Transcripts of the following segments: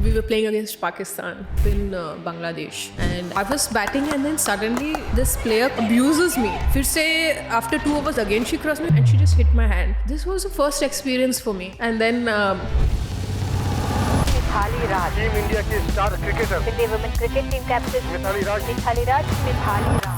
We were playing against Pakistan in Bangladesh, and I was batting, and then suddenly this player abuses me. फिर से after 2 overs again she crossed me and she just hit my hand. This was the first experience for me, and then Mithali Raj team India की star cricketer Indian women cricket team captain Mithali Raj Mithali Raj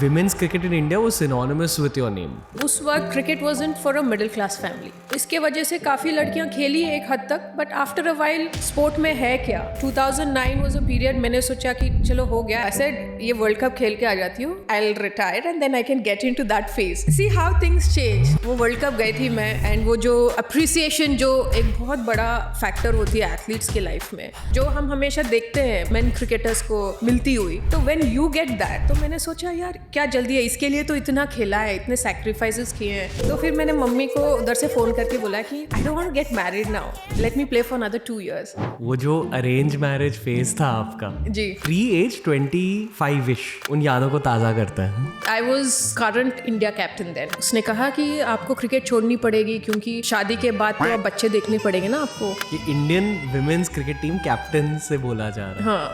Women's cricket in India was synonymous with your name. उस वक्त cricket wasn't for a middle class family. इसके वजह से काफ़ी लड़कियां खेली एक हद तक, but after a while sport में है क्या. 2009 वाज अ पीरियड मैंने सोचा कि चलो हो गया, आई सेड ये वर्ल्ड कप खेल के आ जाती हूँ, I will retire and then I can get into that phase. See how things change. वो वर्ल्ड कप गई थी मैं, एंड वो जो अप्रिसिएशन जो एक बहुत बड़ा फैक्टर होती है एथलीट्स की लाइफ में, जो हम हमेशा देखते हैं मेन क्रिकेटर्स को मिलती हुई, तो व्हेन यू गेट दैट, तो मैंने सोचा यार क्या जल्दी है, इसके लिए तो इतना खेला है, इतने सैक्रिफाइसेस किए हैं. तो फिर मैंने मम्मी को उधर से फोन करके बोला कि I don't want to get married now, let me play for another 2 years. वो जो अरेंज मैरिज फेज था आपका, जी. प्री एज 25-ish, उन यादों को ताज़ा करता है. I was current India captain then. उसने कहा कि आपको क्रिकेट छोड़नी पड़ेगी क्योंकि शादी के बाद तो अब बच्चे देखने पड़ेंगे ना आपको. ये Indian women's cricket team captain से बोला जा रहा है. हाँ.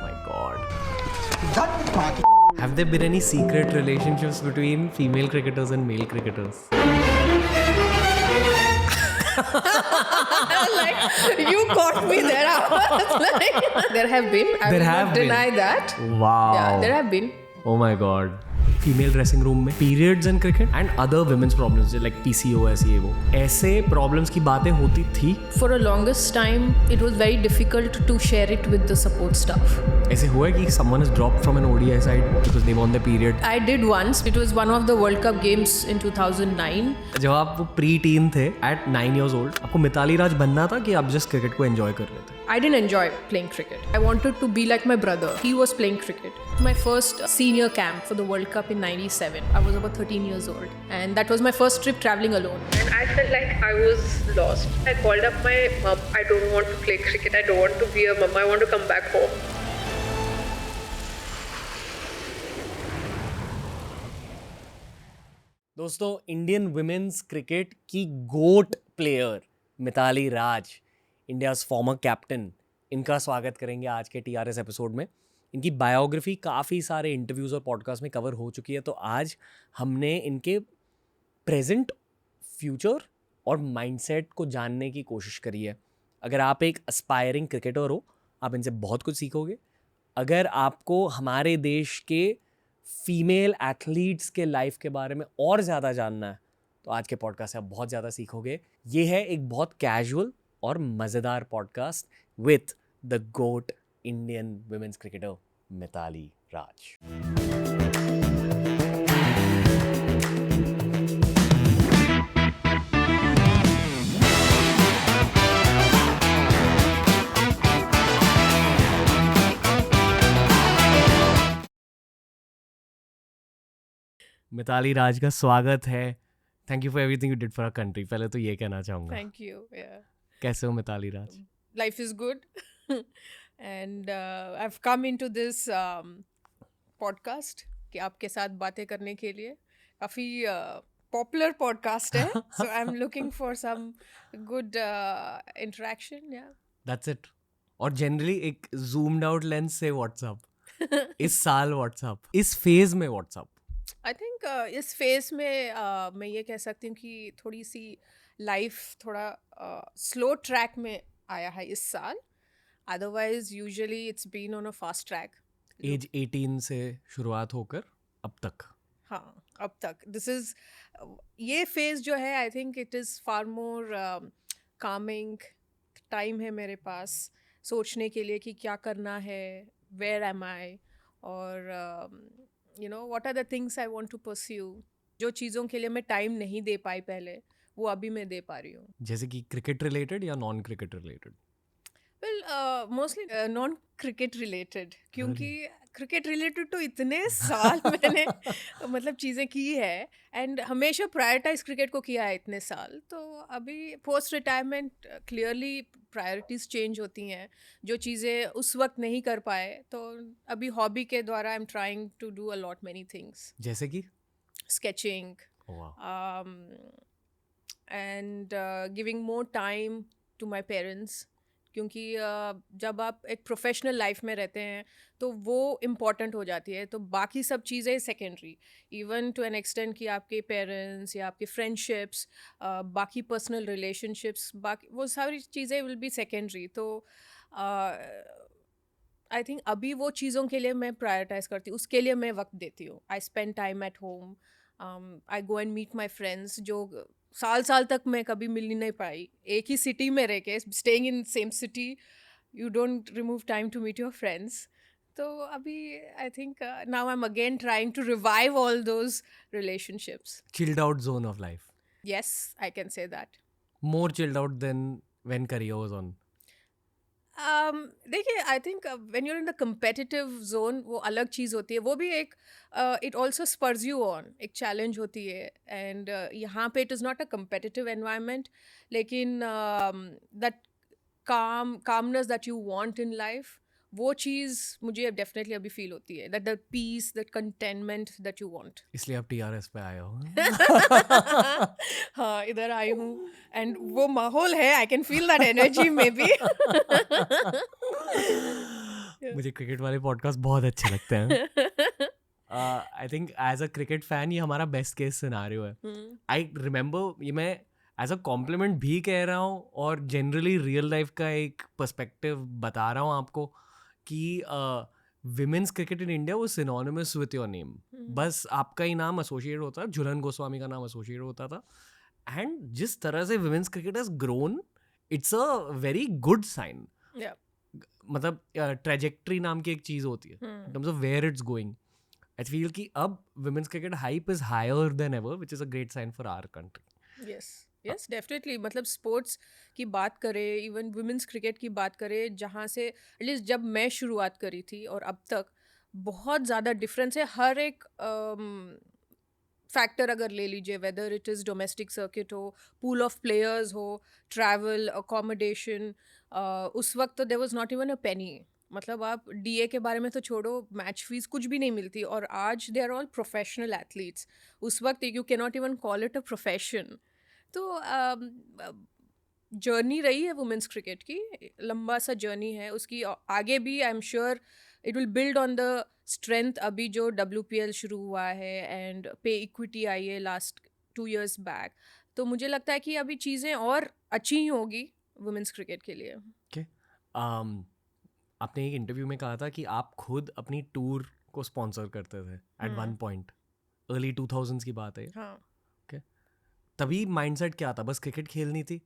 My God. Have there been any secret relationships between female cricketers and male cricketers? Like, you caught me there. I was like, there have been. I There will have not been. deny that. Wow. Yeah, there have been. Oh my god. Female dressing room में periods in cricket and other women's problems like PCOS ये वो ऐसे problems की बातें होती थी. For a longest time, it was very difficult to share it with the support staff. ऐसे हुआ है कि someone is dropped from an ODI side because they were on their period. I did once. It was one of the World Cup games in 2009. जब आप pre tin थे at 9 years old, आपको मिताली राज बनना था कि आप जस्ट क्रिकेट को enjoy कर रहे थे? I didn't enjoy playing cricket. I wanted to be like my brother. He was playing cricket. My first senior camp for the World Cup in 97. I was about 13 years old. And that was my first trip traveling alone. And I felt like I was lost. I called up my mom. I don't want to play cricket. I don't want to be a mom. I want to come back home. दोस्तों, Indian women's cricket की गोट player Mitali राज, India's former captain, इनका स्वागत करेंगे आज के TRS episode में. इनकी biography काफ़ी सारे इंटरव्यूज़ और पॉडकास्ट में कवर हो चुकी है, तो आज हमने इनके प्रेजेंट, फ्यूचर और माइंडसेट को जानने की कोशिश करी है. अगर आप एक एस्पायरिंग क्रिकेटर हो, आप इनसे बहुत कुछ सीखोगे. अगर आपको हमारे देश के फीमेल एथलीट्स के लाइफ के बारे में और ज़्यादा जानना है, तो आज के पॉडकास्ट से आप बहुत ज़्यादा सीखोगे. ये है एक बहुत कैजुअल और मज़ेदार podcast with the GOAT Indian women's cricketer Mithali Raj. Mithali Raj का स्वागत है. Thank you for everything you did for our country. पहले तो ये कहना चाहूँगा. Thank you. Yeah. कैसे हो मिताली राज? Life is good. And I've come into this podcast कि आपके साथ बातें करने के लिए. काफ़ी पॉपुलर पॉडकास्ट है. So I'm looking for some good interaction. Yeah. That's it. और जनरली एक zoomed out लेंस से व्हाट्सअप, इस साल व्हाट्सअप, इस फेज में व्हाट्सअप. आई थिंक इस फेज में मैं ये कह सकती हूँ कि थोड़ी सी लाइफ थोड़ा स्लो ट्रैक में आया है इस साल. Otherwise usually it's been on a fast track. Age 18 से शुरुआत होकर अब तक. हाँ, अब तक दिस इज ये फेज जो है, आई think it is far more Kameng. Time है मेरे पास सोचने के लिए कि क्या करना है, वेयर एम आई, और you know what are the things I want to pursue. जो चीज़ों के लिए मैं टाइम नहीं दे पाई पहले, वो अभी मैं दे पा रही हूँ. जैसे कि क्रिकेट रिलेटेड या non cricket related? Well mostly non cricket related, क्योंकि क्रिकेट रिलेटेड तो इतने साल मैंने मतलब चीज़ें की है, एंड हमेशा प्रायोरिटाइज क्रिकेट को किया है इतने साल. तो अभी post retirement clearly priorities change होती हैं. जो चीज़ें उस वक्त नहीं कर पाए, तो अभी हॉबी के द्वारा I am trying to do a lot many things. जैसे कि sketching and giving more time to my parents, क्योंकि जब आप एक प्रोफेशनल लाइफ में रहते हैं तो वो इम्पॉर्टेंट हो जाती है, तो बाकी सब चीज़ें secondary, even to an extent कि आपके पेरेंट्स या आपके फ्रेंडशिप्स, बाकी पर्सनल रिलेशनशिप्स, बाकी वो सारी चीज़ें विल बी सेकेंडरी। तो आई थिंक अभी वो चीज़ों के लिए मैं प्रायोरिटाइज करती हूँ, उसके लिए मैं वक्त देती हूँ। I spend time at home, I go and meet my friends जो साल साल तक मैं कभी मिल ही नहीं पाई, एक ही सिटी में रह के, staying in same city, you don't remove time to meet your friends. तो अभी I think now I am again trying to revive all those relationships. Chilled out zone of life. Yes, I can say that. More chilled out than when career was on. देखिए, I think when you're in the competitive zone वो अलग चीज़ होती है, वो भी एक it also spurs you on, एक चैलेंज होती है। एंड यहाँ पे it is not a competitive environment, लेकिन that calmness that you want in life, वो चीज़ मुझे डेफिनेटली अभी फील होती है, that the peace, that contentment that you want. इसलिए आप TRS पे आए हो। हाँ, इधर आई हूँ एंड वो माहौल है, I can feel that energy maybe. मुझे क्रिकेट वाले पॉडकास्ट बहुत अच्छे लगते हैं। I think as a cricket fan ये हमारा बेस्ट केस सिनारियो है। आई रिमेंबर, ये मैं एज अ कॉम्प्लीमेंट भी कह रहा हूँ और जनरली रियल लाइफ का एक पर्सपेक्टिव बता रहा हूँ आपको कि विमेंस क्रिकेट इन इंडिया वो सिनोनिमस विथ योर नेम। बस आपका ही नाम एसोसिएट होता है, झूलन गोस्वामी का नाम एसोसिएट होता था। एंड जिस तरह से women's cricket has grown, it's a very good sign. Yeah. मतलब ट्रेजेक्ट्री नाम की एक चीज़ होती है in terms of where it's going. I feel कि अब women's cricket hype is higher than ever, which is a great sign for our country. Yes definitely. मतलब स्पोर्ट्स की बात करें, इवन वुमेंस क्रिकेट की बात करें, जहाँ से एटलीस्ट जब मैं शुरुआत करी थी और अब तक बहुत ज़्यादा डिफरेंस है। हर एक फैक्टर अगर ले लीजिए, whether it is domestic circuit हो, पूल ऑफ प्लेयर्स हो, ट्रैवल, अकोमोडेशन, उस वक्त तो there was not even a penny. मतलब आप DA के बारे में तो छोड़ो, मैच फीस कुछ भी नहीं मिलती, और आज they are all professional athletes. उस वक्त you can not even call it a profession. तो जर्नी रही है वुमेंस क्रिकेट की, लंबा सा जर्नी है उसकी, आगे भी आई am sure it will build on the strength. अभी जो WPL शुरू हुआ है एंड पे इक्विटी आई है लास्ट 2 years बैक, तो मुझे लगता है कि अभी चीज़ें और अच्छी ही होगी वुमेंस क्रिकेट के लिए। आपने एक इंटरव्यू में कहा था कि आप खुद अपनी टूर को स्पॉन्सर करते थे eight one point, early 2000s की बात है ये। हाँ, तभी माइंडसेट क्या था, बस क्रिकेट खेलनी थी,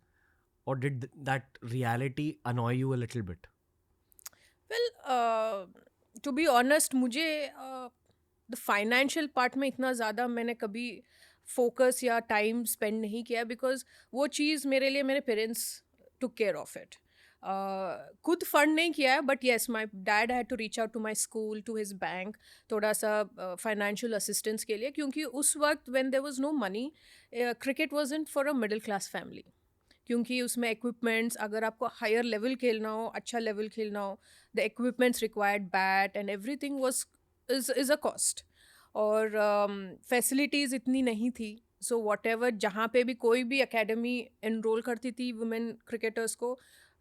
और did that reality annoy you a little bit? Well to be honest, मुझे द फाइनेंशियल पार्ट में इतना ज़्यादा मैंने कभी फोकस या टाइम स्पेंड नहीं किया, बिकॉज वो चीज़ मेरे लिए मेरे parents took care of it. खुद फंड नहीं किया है, but yes my dad had to reach out to my school, to his bank, थोड़ा सा फाइनेंशियल असिस्टेंस के लिए, क्योंकि उस वक्त when there was no money, cricket wasn't for a middle class family, क्योंकि उसमें इक्विपमेंट्स, अगर आपको हायर लेवल खेलना हो, अच्छा लेवल खेलना हो, the equipments required, bat and everything was is a cost, और फैसिलिटीज़ इतनी नहीं थी। सो वॉट एवर, जहाँ पे भी कोई भी एकेडमी इनरोल करती थी वुमेन क्रिकेटर्स को,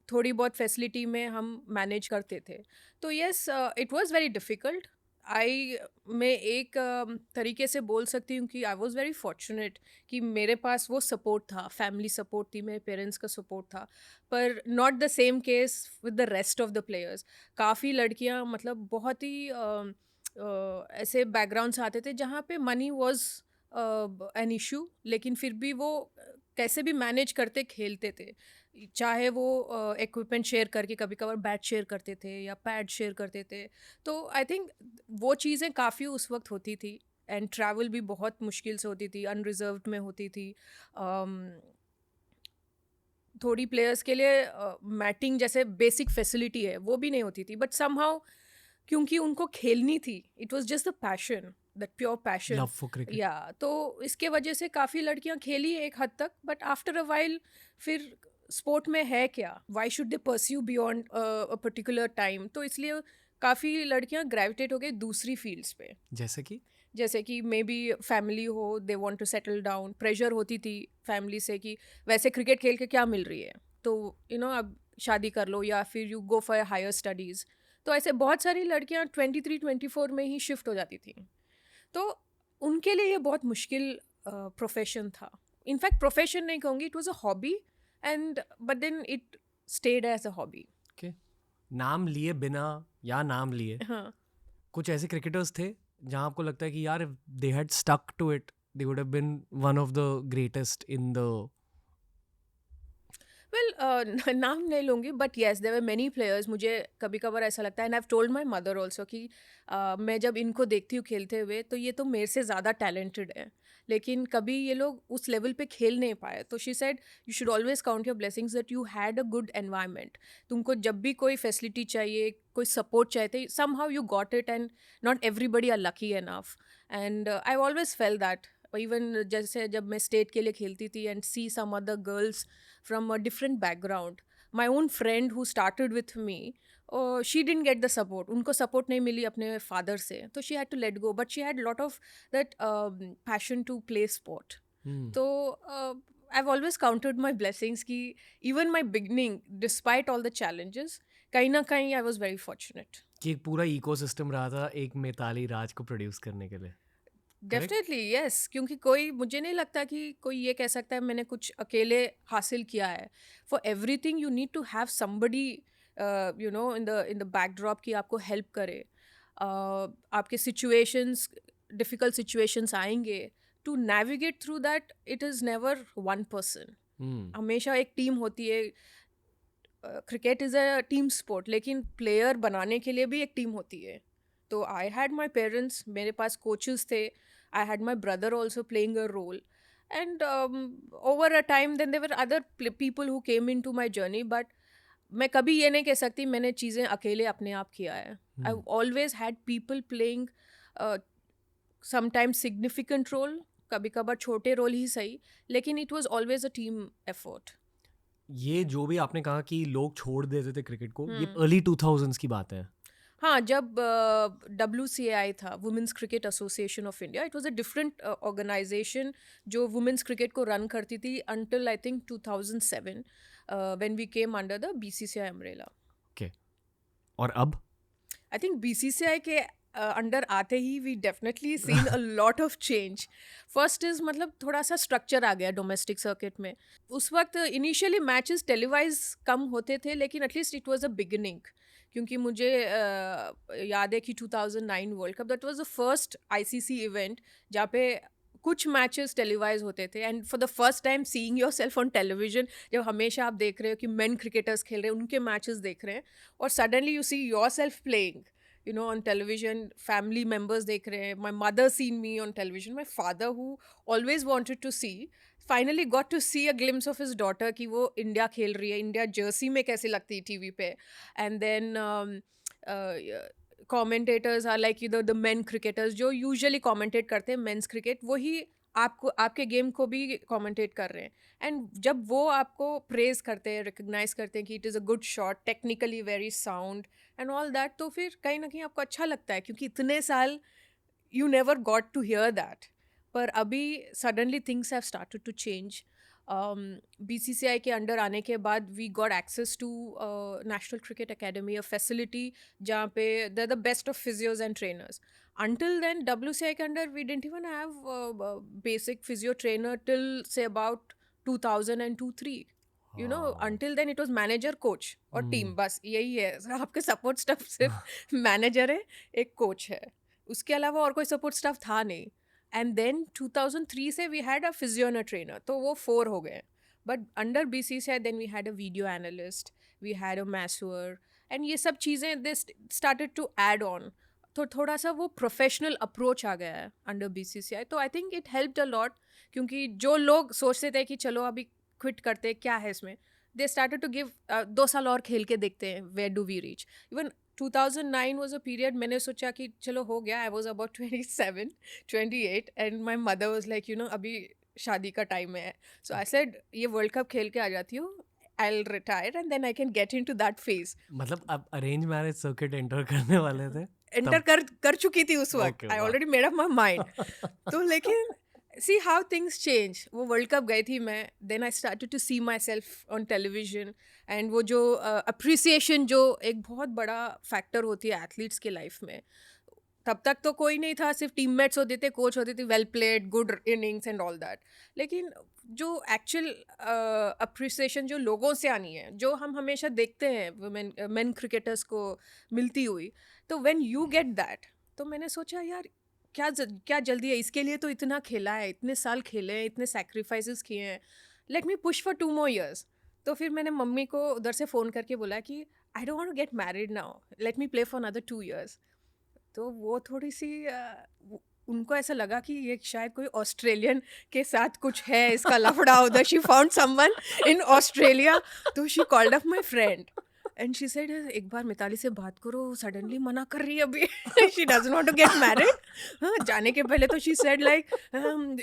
थोड़ी बहुत फैसिलिटी में हम मैनेज करते थे। तो yes, it was very difficult. मैं एक तरीके से बोल सकती हूँ कि आई वॉज़ वेरी फॉर्चुनेट कि मेरे पास वो सपोर्ट था, फैमिली सपोर्ट थी, मेरे पेरेंट्स का सपोर्ट था, पर not the same case with the rest of the players. काफ़ी लड़कियाँ मतलब बहुत ही ऐसे बैकग्राउंड से आते थे जहाँ पे मनी वॉज एन इशू, लेकिन फिर भी वो कैसे भी मैनेज करते खेलते थे, चाहे वो इक्विपमेंट शेयर करके, कभी कभार बैट शेयर करते थे या पैड शेयर करते थे। तो आई थिंक वो चीज़ें काफ़ी उस वक्त होती थी, एंड ट्रैवल भी बहुत मुश्किल से होती थी, अनरिजर्व्ड में होती थी। थोड़ी प्लेयर्स के लिए मैटिंग जैसे बेसिक फैसिलिटी है वो भी नहीं होती थी, बट समहाउ क्योंकि उनको खेलनी थी, it was just the passion, that pure passion, love for cricket. या तो इसके वजह से काफ़ी लड़कियां खेली एक हद तक, बट आफ्टर अ वाइल फिर स्पोर्ट में है क्या, why should they pursue beyond a particular time, तो इसलिए काफ़ी लड़कियां ग्रेविटेट हो गई दूसरी फील्ड्स पे, जैसे कि मे बी फैमिली हो, they want to settle down, pressure होती थी फैमिली से कि वैसे क्रिकेट खेल के क्या मिल रही है, तो अब शादी कर लो या फिर you go for higher studies. तो ऐसे बहुत सारी लड़कियां 23-24 में ही शिफ्ट हो जाती थी। तो उनके लिए ये बहुत मुश्किल प्रोफेशन था। इनफैक्ट प्रोफेशन नहीं कहूँगी, it was a hobby and but then it stayed as a hobby. Okay. नाम लिए बिना या नाम लिए हाँ, कुछ ऐसे क्रिकेटर्स थे जहां आपको लगता है कि यार they had stuck to it they would have been one of the greatest in the well नाम नहीं लूँगी but yes there were many players. मुझे कभी कभार ऐसा लगता है and I have told my mother also कि मैं जब इनको देखती हूँ खेलते हुए तो ये तो मेरे से ज़्यादा टैलेंटेड है, लेकिन कभी ये लोग उस लेवल पे खेल नहीं पाए। तो she said you should always count your blessings that you had a good environment. तुमको जब भी कोई फैसिलिटी चाहिए, कोई सपोर्ट चाहिए, somehow you got it and not everybody are lucky enough. And I always felt that. Even जैसे जब मैं स्टेट के लिए खेलती थी and see some other girls from a different background, my own friend who started with me, she didn't get the support, उनको support नहीं मिली अपने father से, तो she had to let go, but she had lot of that passion to play sport. तो I've always counted my blessings कि even my beginning despite all the challenges कहीं ना कहीं I was very fortunate. कि एक पूरा ecosystem रहा था एक मिताली राज को प्रोड्यूस करने के लिए। डेफिनेटली यस, क्योंकि कोई मुझे नहीं लगता कि कोई ये कह सकता है मैंने कुछ अकेले हासिल किया है। For everything you need to have somebody you know in the backdrop कि आपको हेल्प करे। आपके सिचुएशंस, डिफ़िकल्ट सिचुएशंस आएंगे, to navigate through that it is never one person, हमेशा एक टीम होती है। Cricket is a team sport, लेकिन प्लेयर बनाने के लिए भी एक टीम होती है। तो आई हैड माई पेरेंट्स, मेरे पास कोचेस थे, I had my brother also playing a role and over a time then there were other people who came into my journey. But मैं कभी ये नहीं कह सकती मैंने चीज़ें अकेले अपने आप किया है। I always had people playing sometimes significant role, कभी कभार छोटे रोल ही सही, लेकिन it was always a team effort. ये जो भी आपने कहा कि लोग छोड़ देते थे क्रिकेट को, ये अर्ली 2000s की बात है। हाँ, जब WCAI था, women's cricket association of India, it was a different organisation जो वुमेंस क्रिकेट को रन करती थी until I think 2007 when we came under the BCCI umbrella. Okay, और अब आई थिंक BCCI के अंडर आते ही we definitely seen a lot of change. First is मतलब थोड़ा सा स्ट्रक्चर आ गया डोमेस्टिक सर्किट में। उस वक्त इनिशियली मैचेस टेलीवाइज कम होते थे, लेकिन at least it was a beginning. क्योंकि मुझे याद है कि 2009 world cup that was the first ICC event जहाँ पे कुछ मैचेस टेलीवाइज होते थे and for the first time seeing your self on television, जब हमेशा आप देख रहे हो कि मेन क्रिकेटर्स खेल रहे हैं, उनके मैचेस देख रहे हैं, और suddenly you see your self playing you know on television, family members dekh rahe hain, my mother seen me on television, my father who always wanted to see finally got to see a glimpse of his daughter कि वो India खेल रही है, India Jersey में कैसे लगती है TV पे। And then commentators are like either the men cricketers जो usually commentate करते हैं मेंस क्रिकेट, वही आपको आपके गेम को भी कमेंटेट कर रहे हैं। एंड जब वो आपको प्रेज करते हैं, रिकग्नाइज करते हैं कि it is a good shot, technically very sound and all that, तो फिर कहीं ना कहीं आपको अच्छा लगता है, क्योंकि इतने साल you never got to hear that. पर अभी suddenly things have started to change. BCCI के अंडर आने के बाद we got access to national cricket academy, a facility जहाँ पे they are the best of physios and trainers. Until then, WCI के under we didn't even have basic physio trainer till say about 2002-03. You know, until then it was manager, coach और team, बस यही है। आपके support staff सिर्फ manager है, एक coach है, उसके अलावा और कोई support staff था नहीं। And then 2003 से we had a physio and a trainer, तो वो 4 हो गए। But under BCCI then we had a video analyst, we had a masseur, and ये सब चीज़ें they started to add on। तो थोड़ा सा वो प्रोफेशनल अप्रोच आ गया है अंडर BCCI। तो आई think it helped a lot, क्योंकि जो लोग सोचते थे कि चलो अभी क्विट करते हैं, क्या है इसमें, दे स्टार्टेड टू गिव 2 साल और खेल के देखते हैं, where do we reach. Even 2009 was a period मैंने सोचा कि चलो हो गया, I was about 27-28 and my mother was like you know अभी शादी का टाइम है। सो आई सेड ये वर्ल्ड कप खेल के आ जाती हूँ, I'll retire and then I can get into that phase। मतलब आप अरेंज मैरिज सर्किट एंटर करने वाले थे? एंटर कर चुकी थी उस वक्त। I already made up my mind. तो लेकिन see how things change. वो वर्ल्ड कप गई थी मैं, then I started to see myself on television, and वो जो appreciation जो एक बहुत बड़ा फैक्टर होती है एथलीट्स के लाइफ में, तब तक तो कोई नहीं था, सिर्फ टीममेट्स होते थे, कोच होते थे, well played, good innings and all that. लेकिन जो एक्चुअल अप्रिसिएशन जो लोगों से आनी है, जो हम हमेशा देखते हैं मेन क्रिकेटर्स को मिलती हुई, तो व्हेन यू गेट दैट, तो मैंने सोचा यार क्या जल्दी है, इसके लिए तो इतना खेला है, इतने साल खेले हैं, इतने सैक्रिफाइसेस किए हैं, let me push for 2 more years. तो फिर मैंने मम्मी को उधर से फ़ोन करके बोला कि I don't want to get married now, let me play for another 2 years. तो वो थोड़ी सी उनको ऐसा लगा कि ये शायद कोई ऑस्ट्रेलियन के साथ कुछ है, इसका लफड़ा उधर. She found someone in Australia, तो she called up my friend and she said एक बार मिताली से बात करो, सडनली मना कर रही है अभी. She doesn't want to get married. हाँ, जाने के पहले तो she said like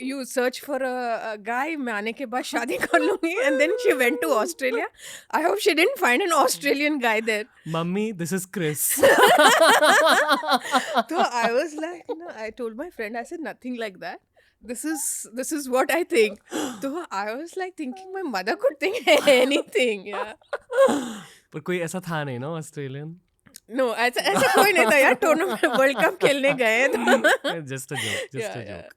you search for a guy, मैं आने के बाद शादी कर लूंगी. And then she went to Australia. I hope she didn't find an Australian guy there. Mummy this is Chris. So I was like, no, I told my friend, I said nothing like that. This is what I think. So I was like thinking my mother could think anything. Yeah. पर कोई ऐसा था नहीं ना Australian. No, ऐसा कोई नहीं था यार. टूर्नामेंट वर्ल्ड कप खेलने गए तो. Just a joke, just a Yeah, yeah. Joke.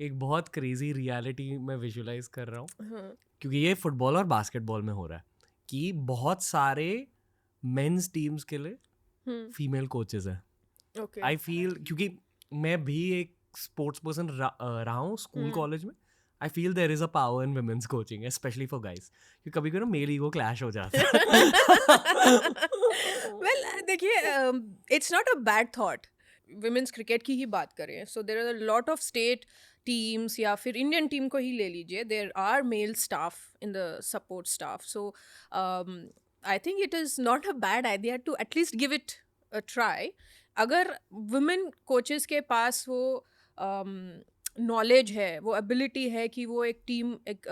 एक बहुत क्रेजी रियलिटी मैं विजुलाइज कर रहा हूँ, हाँ. क्योंकि ये फुटबॉल और बास्केटबॉल में हो रहा है कि बहुत सारे मेंस टीम्स के लिए फीमेल कोचेस हैं. Okay. आई फील, क्योंकि मैं भी एक स्पोर्ट्स पर्सन रहा हूँ स्कूल कॉलेज में, I feel there is a power in women's coaching, specially for guys, क्योंकि कभी कभी ना मेल ईगो क्लैश हो जाता है. Well, देखिए, it's not a bad thought. Women's cricket की ही बात करें, so there are a lot of state teams, या फिर इंडियन टीम को ही ले लीजिए, there are male staff in the support staff. So I think it is not a bad idea to at least give it a try. अगर women coaches के पास वो नॉलेज है, वो एबिलिटी है कि वो एक टीम, एक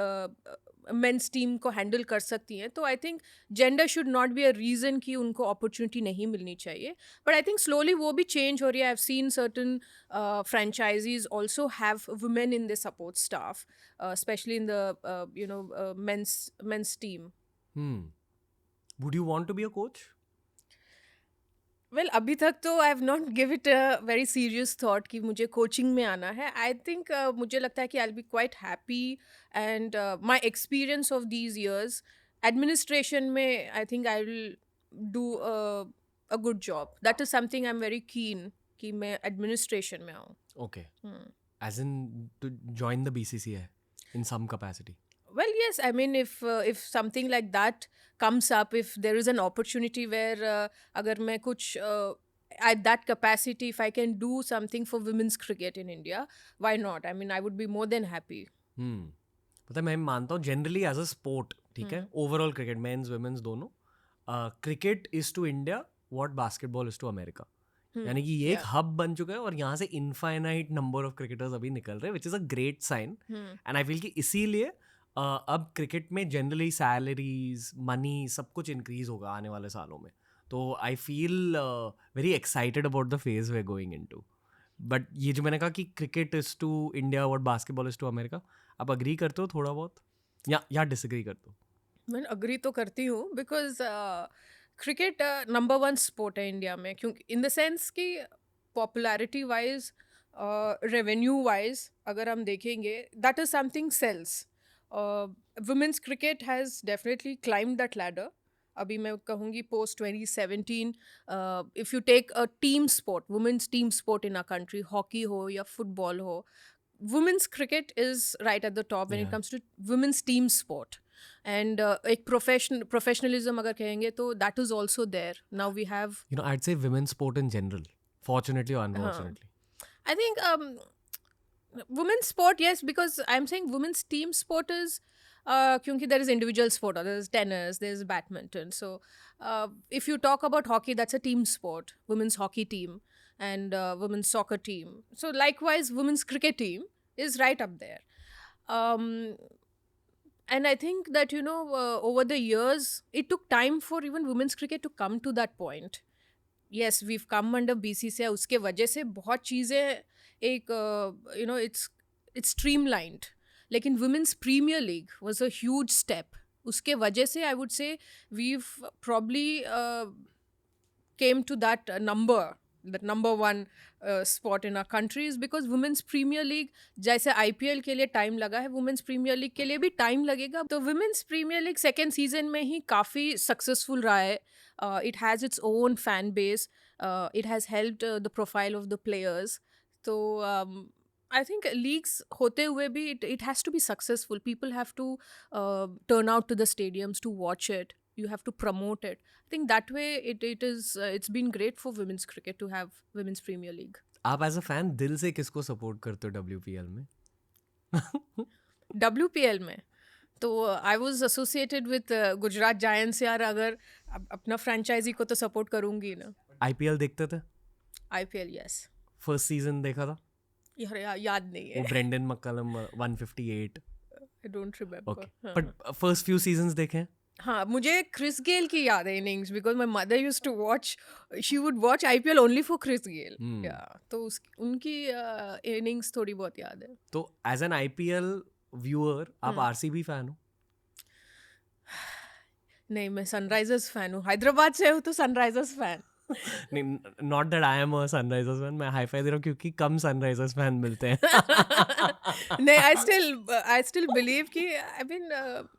मेंस टीम को हैंडल कर सकती हैं, तो I think gender should not be a reason कि उनको अपॉर्चुनिटी नहीं मिलनी चाहिए. बट आई थिंक स्लोली वो भी चेंज हो रही है. I have seen certain franchisees also have women in their support staff, especially in the men's team. Would you want to be a coach? Well अभी तक तो I have not give it a very serious thought कि मुझे coaching में आना है. I think मुझे लगता है कि I will be quite happy, and my experience of these years administration में, I think I will do a good job. That is something I am very keen कि मैं एडमिनिस्ट्रेशन में आऊँ. Okay. As in to join the BCCI in some capacity. Well, yes. I mean, if something like that comes up, if there is an opportunity where अगर मैं कुछ at that capacity, if I can do something for women's cricket in India, why not? I mean, I would be more than happy. पता है, मैं मानता हूँ generally as a sport, ठीक है, ओवरऑल क्रिकेट, मेंस वुमेन्स दोनों, cricket is to India what basketball is to America. यानी कि ये एक हब बन चुका है और यहाँ से इनफाइनाइट नंबर ऑफ क्रिकेटर्स अभी निकल रहे हैं, which is a great sign. And I feel कि इसीलिए अब क्रिकेट में जनरली सैलरीज, मनी, सब कुछ इंक्रीज होगा आने वाले सालों में. तो I feel very excited about the phase we going into. But ये जो मैंने कहा कि cricket is to India what basketball is to America, आप अग्री करते हो थोड़ा बहुत या डिसएग्री करते हो? मैं अग्री तो करती हूँ, बिकॉज क्रिकेट नंबर 1 स्पोर्ट है इंडिया में, क्योंकि इन द सेंस कि पॉपुलैरिटी वाइज, रेवेन्यू वाइज अगर हम देखेंगे, that is something sells. Women's cricket has definitely climbed that ladder. अभी मैं कहूँगी post 2017, if you take a team sport, women's team sport in a country, hockey हो या football हो, women's cricket is right at the top when it comes to women's team sport. And एक professionalism अगर कहेंगे तो that is also there. Now we have, I'd say women's sport in general, fortunately or unfortunately. I think women's sport, yes, because I'm saying women's team sport is क्योंकि there is individual sport, or there is tennis, there is badminton. So if you talk about hockey, that's a team sport, women's hockey team and women's soccer team. So likewise, women's cricket team is right up there. And I think that, over the years, it took time for even women's cricket to come to that point. Yes, we've come under BCCI. उसके वजह से बहुत चीज़ें एक, it's streamlined, लेकिन women's premier league was a huge step. उसके वजह से I would say we probably came to that number one spot in our country is because women's premier league जैसे IPL के लिए टाइम लगा है, women's premier league के लिए भी टाइम लगेगा. तो women's premier league second season में ही काफ़ी सक्सेसफुल रहा है. It has its own fan base. It has helped the profile of the players. तो I think leagues होते हुए भी it has to be successful. People have to turn out to the stadiums to watch it. You have to promote it. I think that way it's been great for women's cricket to have women's Premier League. आप as a fan दिल से किसको support करते हो WPL में? WPL में तो I was associated with Gujarat giants. यार अगर अपना फ्रेंचाइजी को तो सपोर्ट करूंगी ना. IPL देखते थे? IPL yes. फर्स्ट सीजन देखा था? यार याद नहीं है. वो Brendon McCullum 158. I don't remember. Okay, but first few seasons देखे? हाँ, मुझे क्रिस गेल की याद है innings, because my mother use to watch, she would watch IPL only for Chris Gayle. तो उनकी इनिंग्स थोड़ी बहुत याद है. तो एज एन IPL व्यूअर आप RCB फैन हो? नहीं, मैं सनराइजर्स फैन हूँ. हैदराबाद से हूँ तो सनराइजर्स फैन. नहीं, not that I am a Sunrisers fan. मैं हाई फाई दे रहा हूँ क्योंकि कम सनराइजर्स फैन मिलते हैं. नहीं, आई स्टिल बिलीव कि आई मीन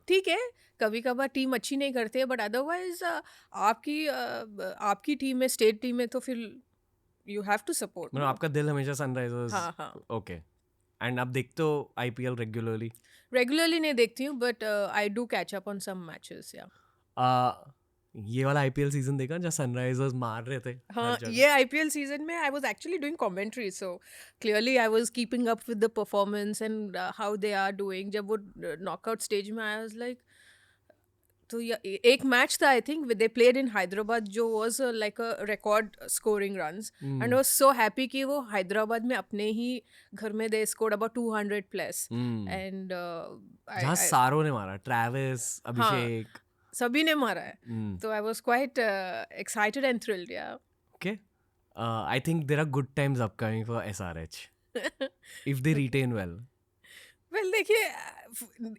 ठीक है, कभी कभार टीम अच्छी नहीं करती है, बट अदरवाइज आपकी टीम है, स्टेट टीम है, तो फिर यू हैव टू सपोर्ट. मतलब आपका दिल हमेशा सनराइजर्स. हाँ. ओके. एंड आप देखते हो IPL रेगुलरली नहीं देखती हूँ, but I do catch up on some matches. या ये वाला IPL सीजन देखा जहाँ सनराइजर्स मार रहे थे? हाँ, ये IPL सीजन में I was actually doing commentary, so clearly I was keeping up with the performance and how they are doing. जब वो नॉकआउट स्टेज में आया, वाज लाइक, तो एक मैच था I think they played in Hyderabad जो was like a record scoring runs, and I was so happy कि वो हैदराबाद में अपने ही घर में दे स्कोर्ड अबाउट 200 प्लस. एंड जहाँ सारों ने मारा, ट्रेविस, अभिषेक, सभी ने मारा है. तो I was quite excited and thrilled. या okay. I think there are good times upcoming for SRH if they retain well. Well, देखिए,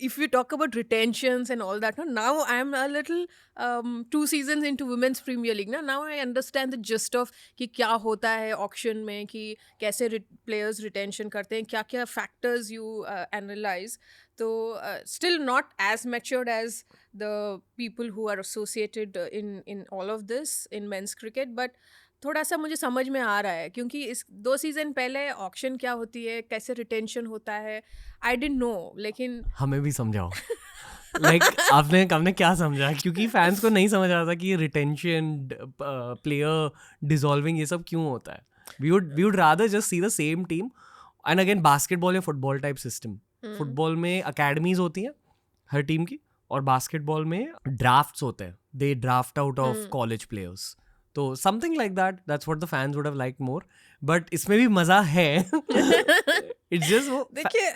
if we talk about retentions and all that, now I am a little 2 seasons into Women's Premier League. Now I understand the gist of कि क्या होता है auction में, कि कैसे players retention करते हैं, क्या क्या factors you analyze. तो still not as matured as the people who are associated in all of this in men's cricket, but थोड़ा सा मुझे समझ में आ रहा है, क्योंकि इस 2 सीजन पहले ऑक्शन क्या होती है, कैसे रिटेंशन होता है, आई डिडंट नो. लेकिन हमें भी समझाओ. लाइक आपने क्या समझा? क्योंकि फैंस को नहीं समझ आ रहा था कि रिटेंशन, प्लेयर डिसॉल्विंग, ये सब क्यों होता है. We would rather just see the same team. And again basketball या फुटबॉल टाइप सिस्टम. फुटबॉल में अकेडमीज होती हैं हर टीम की, और बास्केटबॉल में ड्राफ्ट्स होते हैं. They draft out of college players. तो something like that, that's what the fans would have liked more. But इसमें भी मजा है. इट्स जस्ट वो, देखिए,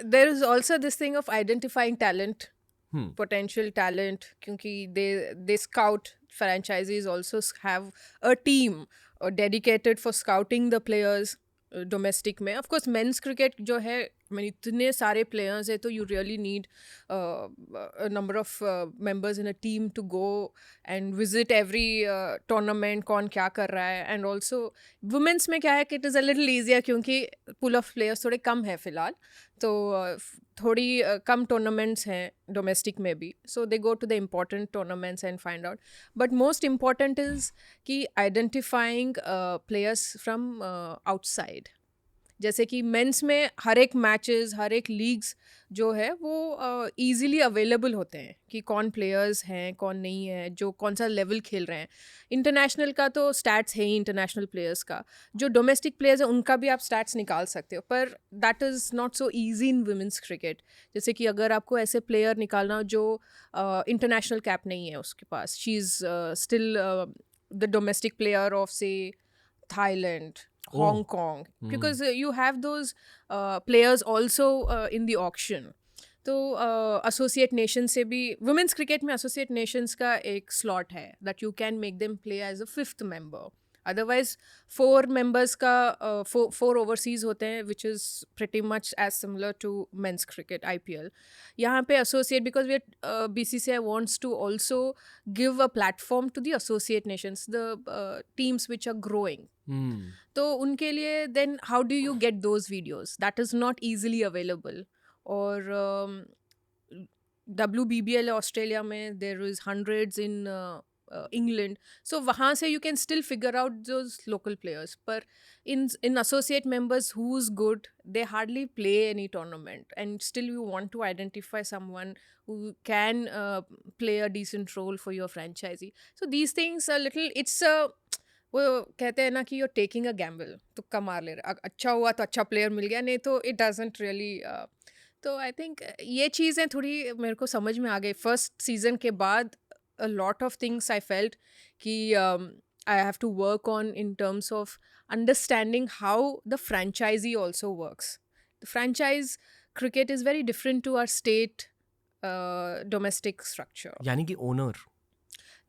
there is also this thing of identifying talent, potential talent, क्योंकि they scout, franchises also have a team dedicated for scouting the players domestic में. Of course men's cricket जो है, इतने सारे players है, तो you really need a number of members in a team to go and visit every tournament, कौन क्या कर रहा है. And also women's में क्या है कि it is a little easier, क्योंकि pool of players थोड़े कम है फिलहाल, तो थोड़ी कम tournaments हैं domestic में भी, so they go to the important tournaments and find out. But most important is कि identifying players from outside. जैसे कि मेंस में हर एक मैचेस, हर एक लीग्स जो है वो ईज़िली अवेलेबल होते हैं कि कौन प्लेयर्स हैं, कौन नहीं है, जो कौन सा लेवल खेल रहे हैं. इंटरनेशनल का तो स्टैट्स है ही इंटरनेशनल प्लेयर्स का. जो डोमेस्टिक प्लेयर्स हैं उनका भी आप स्टैट्स निकाल सकते हो, पर that is not so easy in women's cricket. जैसे कि अगर आपको ऐसे प्लेयर निकालना जो इंटरनेशनल कैप नहीं है उसके पास, she is still the domestic player of से Thailand, Hong Kong, because you have those players also in the auction. तो एसोसिएट नेशन से भी वुमेंस क्रिकेट में एसोसिएट नेशंस का एक स्लॉट है that you can make them play as a 5th member. Otherwise 4 members का four overseas होते हैं, which is pretty much as similar to men's cricket IPL. यहाँ पे associate, because we BCCI wants to also give a platform to the associate nations, the teams which are growing. तो उनके लिए then how do you get those videos? That is not easily available. और WBBL Australia में there is hundreds in England. So वहाँ से you can still figure out those local players. पर in associate members who's good, they hardly play any tournament, and still you want to identify someone who can play a decent role for your franchisee. So these things are little, it's a वो कहते हैं ना कि you're taking a gamble, तुक्का मार ले रहा, अच्छा हुआ तो अच्छा प्लेयर मिल गया, नहीं तो it doesn't really तो आई थिंक ये चीज़ें थोड़ी मेरे को समझ में आ गई फर्स्ट सीजन के बाद. a lot of things I felt कि I have to work on in terms of understanding how the franchisee also works. The franchise cricket is very different to our state domestic structure. यानी कि owner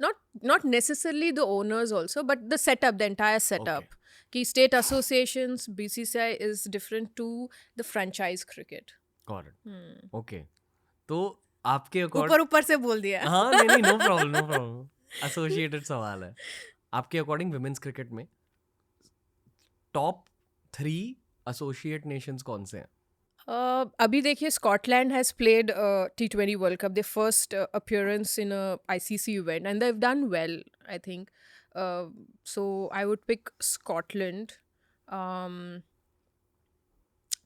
Not necessarily the owners also, but the setup, the entire setup. कि state associations, BCCI is different to the franchise cricket. Got it. Okay. तो आपके ऊपर से बोल दिया. हाँ नहीं नो प्रॉब्लम एसोसिएटेड सवाल है. आपके अकॉर्डिंग विमेंस क्रिकेट में टॉप 3 एसोसिएट नेशंस कौन से हैं? अभी देखिए Scotland has played T20 world cup, the first appearance in ICC event, and they have done well I think. So I would pick Scotland.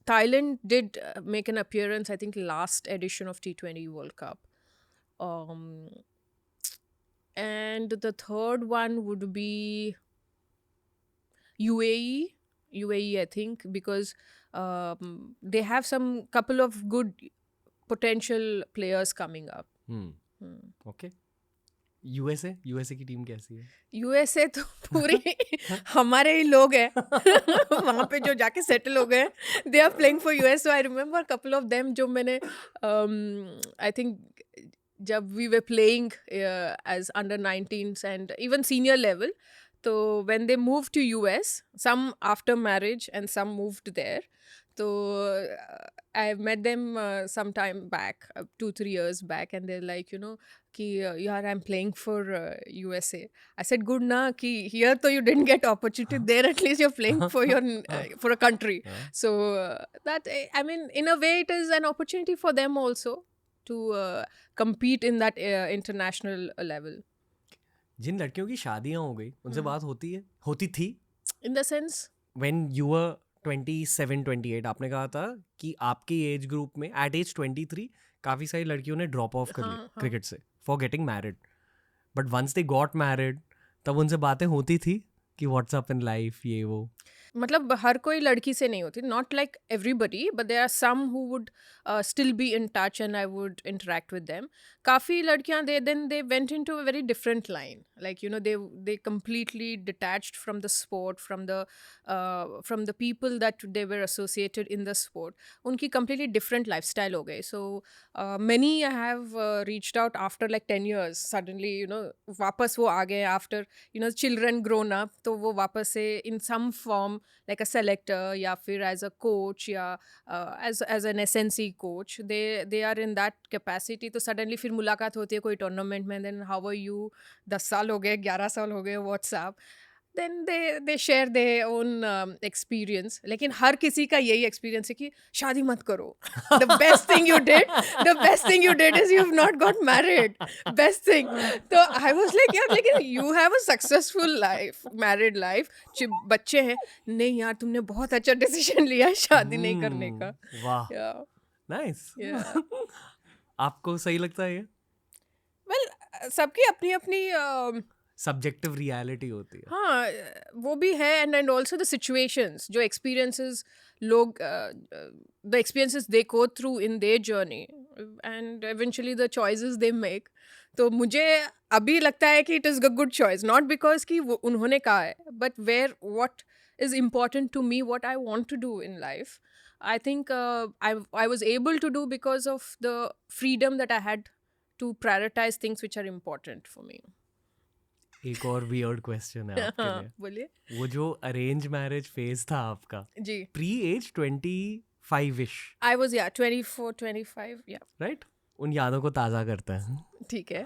Thailand did make an appearance, I think, last edition of T20 World Cup. And the third one would be UAE, I think, because they have some couple of good potential players coming up. Okay. USA की team कैसी है? USA तो पूरी हमारे ही लोग हैं वहाँ पे जो जाके सेटल हो गए. They are playing for US. So I remember couple of them जो मैंने आई थिंक जब we were playing as under 19s and even senior level, तो when they move to US, some after marriage and some moved there. So I met them some time back, 2-3 years back, and they're like, कि यार I'm playing for USA. I said, good na, कि here तो you didn't get opportunity, there at least you're playing for your for a country. So that, I mean, in a way it is an opportunity for them also to compete in that international level. जिन लड़कियों की शादियाँ हो गई उनसे बात होती थी? In the sense, when you were 27-28, आपने कहा था कि आपके एज ग्रुप में एट एज 23 काफ़ी सारी लड़कियों ने ड्रॉप ऑफ कर लिया क्रिकेट से for getting married. But once they got married तब उनसे बातें होती थी कि व्हाट्सअप इन लाइफ ये वो? मतलब हर कोई लड़की से नहीं होती, not like everybody, but there are some who would still be in touch and I would interact with them. काफ़ी लड़कियां they went into a very different line, like they completely detached from the sport, from the people that they were associated in the sport. उनकी completely different lifestyle हो गई. So many have reached out after like 10 years. Suddenly वापस वो आ गए after children grown up, तो वो वापस से in some form like a selector या फिर as a coach या as an SNC coach, they are in that capacity. तो suddenly फिर मुलाकात होती है कोई टूर्नामेंट में, then how are you, 10 साल हो गए, 11 साल हो गए, WhatsApp, then they share their own experience. लेकिन हर किसी का यही experience है कि शादी मत करो. The best thing you did is you've not got married. Best thing. तो I was like, यार लेकिन you have a successful life, married life, बच्चे हैं. नहीं यार तुमने बहुत अच्छा decision लिया है शादी नहीं करने का. वाह, नाइस. आपको सही लगता है ये? Well, सबकी अपनी अपनी सब्जेक्टिव रियलिटी होती है. हाँ, वो भी है. एंड ऑल्सो द सिचुएशंस, जो एक्सपीरियंसेस लोग the experiences they go through in their journey and eventually the choices they make. तो मुझे अभी लगता है कि it is a good choice, not because कि वो उन्होंने कहा है, but where what is important to me, what I want to do in life. I think I was able to do because of the freedom that I had to prioritize things which are important for me. एक और weird question है आपके हाँ लिए। बोलिए वो जो arrange marriage phase था आपका, जी pre age 25-ish, I was या 24-25 या राइट? उन यादों को ताज़ा करते हैं। ठीक है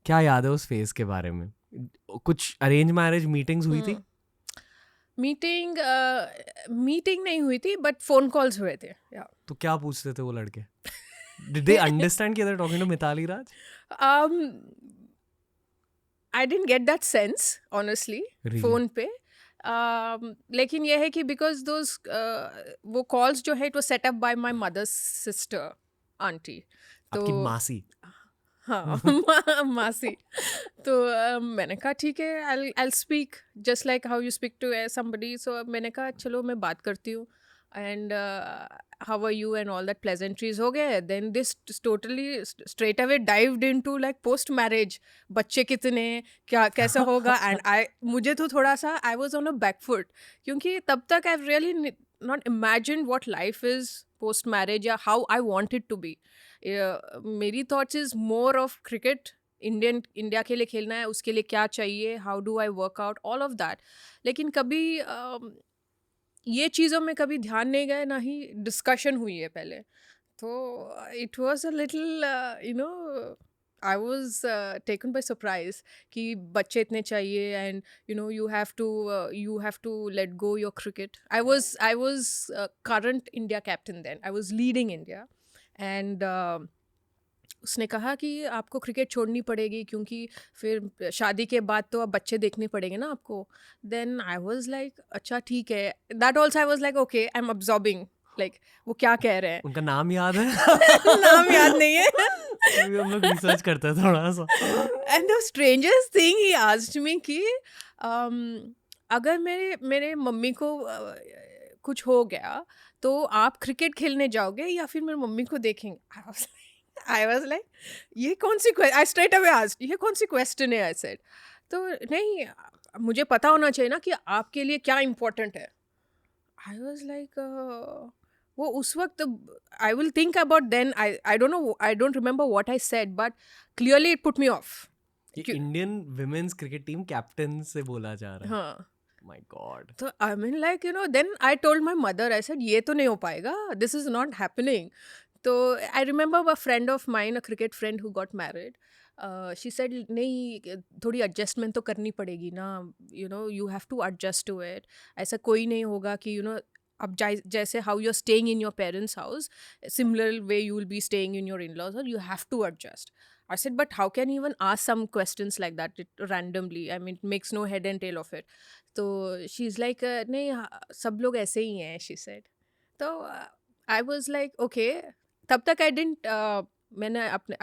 क्या याद है उस फेज के बारे में? कुछ अरेंज मैरिज मीटिंग्स हुई थी? मीटिंग मीटिंग नहीं हुई थी बट फोन कॉल्स हुए थे या तो क्या पूछते थे वो लड़के? Did they understand कि they're talking to Mitali Raj? I didn't get that sense honestly Really? Phone पे लेकिन यह है कि बिकॉज दोज वो कॉल्स जो है it was set up by my mother's sister aunty आपकी मासी? हाँ मासी तो मैंने कहा ठीक है I speak just like how you speak to somebody so मैंने कहा चलो मैं बात करती हूँ and how are you and all that pleasantries हो गए then this totally straight away dived into like post marriage बच्चे कितने क्या कैसा होगा एंड मुझे तो थोड़ा सा I was on a back foot क्योंकि तब तक I really not imagine what life is post marriage या how I want it to be मेरी thoughts is more of cricket India के लिए खेलना है उसके लिए क्या चाहिए how do I work out all of that लेकिन कभी ये चीज़ों में कभी ध्यान नहीं गए ना ही डिस्कशन हुई है पहले तो it was a little you know I was taken by surprise कि बच्चे इतने चाहिए and you know you have to let go your cricket I was current India captain then I was leading India and उसने कहा कि आपको cricket छोड़नी पड़ेगी क्योंकि फिर शादी के बाद तो अब बच्चे देखने पड़ेंगे ना आपको देन आई वाज लाइक अच्छा ठीक है that also I was like okay I am absorbing like वो क्या कह रहे हैं उनका नाम याद है? नाम याद नहीं है अभी हम लोग रिसर्च करते हैं थोड़ा सा। And the strangest thing he asked me कि अगर मेरे मम्मी को कुछ हो गया तो आप क्रिकेट खेलने जाओगे या फिर मेरी मम्मी को देखेंगे आई वॉज लाइक ये कौन सी आई स्ट्रेट अवे आस्क्ड ये कौन सी क्वेश्चन है आई सेड तो नहीं मुझे पता होना चाहिए ना कि आपके लिए क्या इम्पोर्टेंट है आई वॉज लाइक वो उस वक्त I will think about then I don't remember what I said but clearly it put me off ये Indian women's cricket team captain से बोला जा रहा है। हाँ माय गॉड। तो I mean like you know then I told my mother I said ये तो नहीं हो पाएगा दिस इज नॉट हैपनिंग तो I remember a friend of mine a cricket friend who got married she said नहीं थोड़ी adjustment तो करनी पड़ेगी ना you know you have to adjust to it ऐसा कोई नहीं होगा कि यू नो अब जैसे how you are staying in your parents house similar way you will be staying in your in laws और you have to adjust I said, but how can you even ask some questions like that randomly? I mean, it makes no head and tail of it. So she's like, नहीं सब लोग ऐसे ही हैं, she said. So I was like, okay. तब तक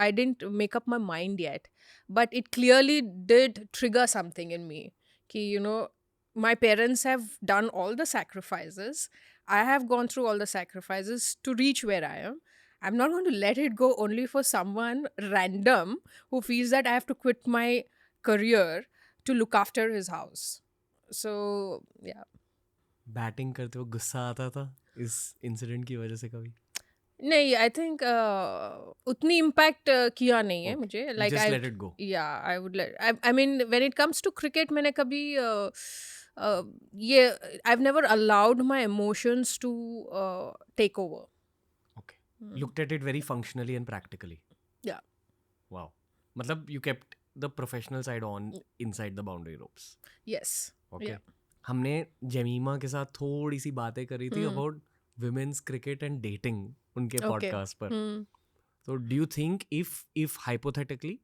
I didn't make up my mind yet. But it clearly did trigger something in me. कि, you know, my parents have done all the sacrifices. I have gone through all the sacrifices to reach where I am. I'm not going to let it go only for someone random who feels that I have to quit my career to look after his house. So, yeah. Batting करते हुए गुस्सा आता था इस incident की वजह से कभी? नहीं, I think उतनी impact किया नहीं है मुझे. Like Just let it go. Yeah, I would let. I mean, when it comes to cricket, मैंने कभी I've never allowed my emotions to take over. Looked at it very functionally and practically. Yeah. Wow. मतलब you kept the professional side on inside the boundary ropes. Yes. Okay. Yeah. हमने जेमीमा के साथ थोड़ी सी बातें करी थी about women's cricket and dating उनके podcast पर. So do you think if hypothetically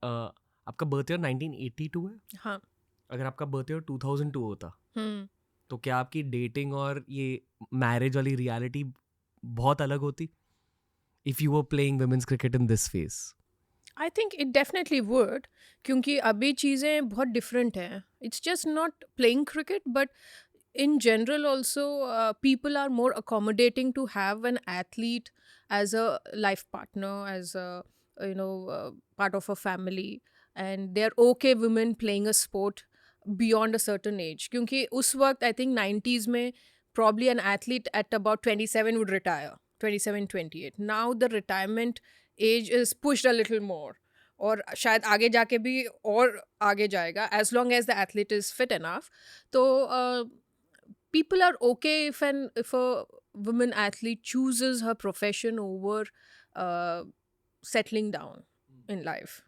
आपका birth year 1982 है? हाँ. अगर आपका birth year 2002 होता तो क्या आपकी dating और ये marriage वाली reality बहुत अलग होती if you were playing women's cricket in this phase? I think it definitely would क्योंकि अभी चीज़ें बहुत different हैं. It's just not playing cricket but in general also people are more accommodating to have an athlete as a life partner, as a part of a family, and they're okay women playing a sport beyond a certain age. क्योंकि उस वक्त I think 90s में probably an athlete at about 27 would retire, 27, 28. Now the retirement age is pushed a little more. और शायद आगे जाके भी और आगे जाएगा as long as the athlete is fit enough. तो people are okay if a woman athlete chooses her profession over settling down in life.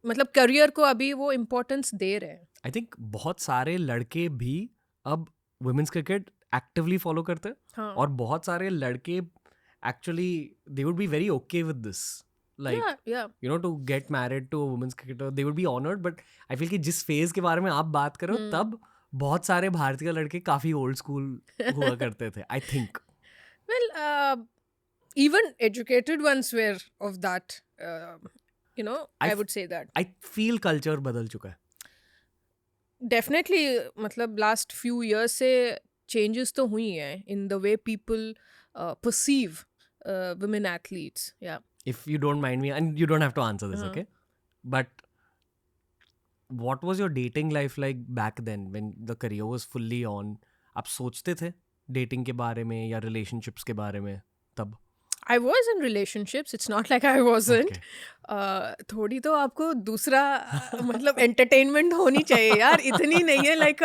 मतलब करियर को अभी वो इम्पोर्टेंस दे रहे हैं. आई थिंक बहुत सारे लड़के भी अब वुमेन्स क्रिकेट एक्टिवली फॉलो करते हैं हाँ. और बहुत सारे लड़के actually they would be very okay with this like yeah. You know to get married to a women's cricketer they would be honoured but I feel कि जिस फेज के बारे में आप बात कर रहे हो तब बहुत सारे भारतीय लड़के काफी ओल्ड स्कूल हुआ करते थे I think. Well, even educated ones were of that. I would say that. I feel culture बदल चुका है. Definitely, मतलब last few years से changes तो हुई हैं in the way people perceive women athletes. Yeah. If you don't mind me, and you don't have to answer this, okay? But what was your dating life like back then when the career was fully on? आप सोचते थे dating के बारे में या relationships के बारे में तब? I was in relationships. It's not like I wasn't. थोड़ी तो आपको दूसरा मतलब entertainment होनी चाहिए यार. इतनी नहीं है like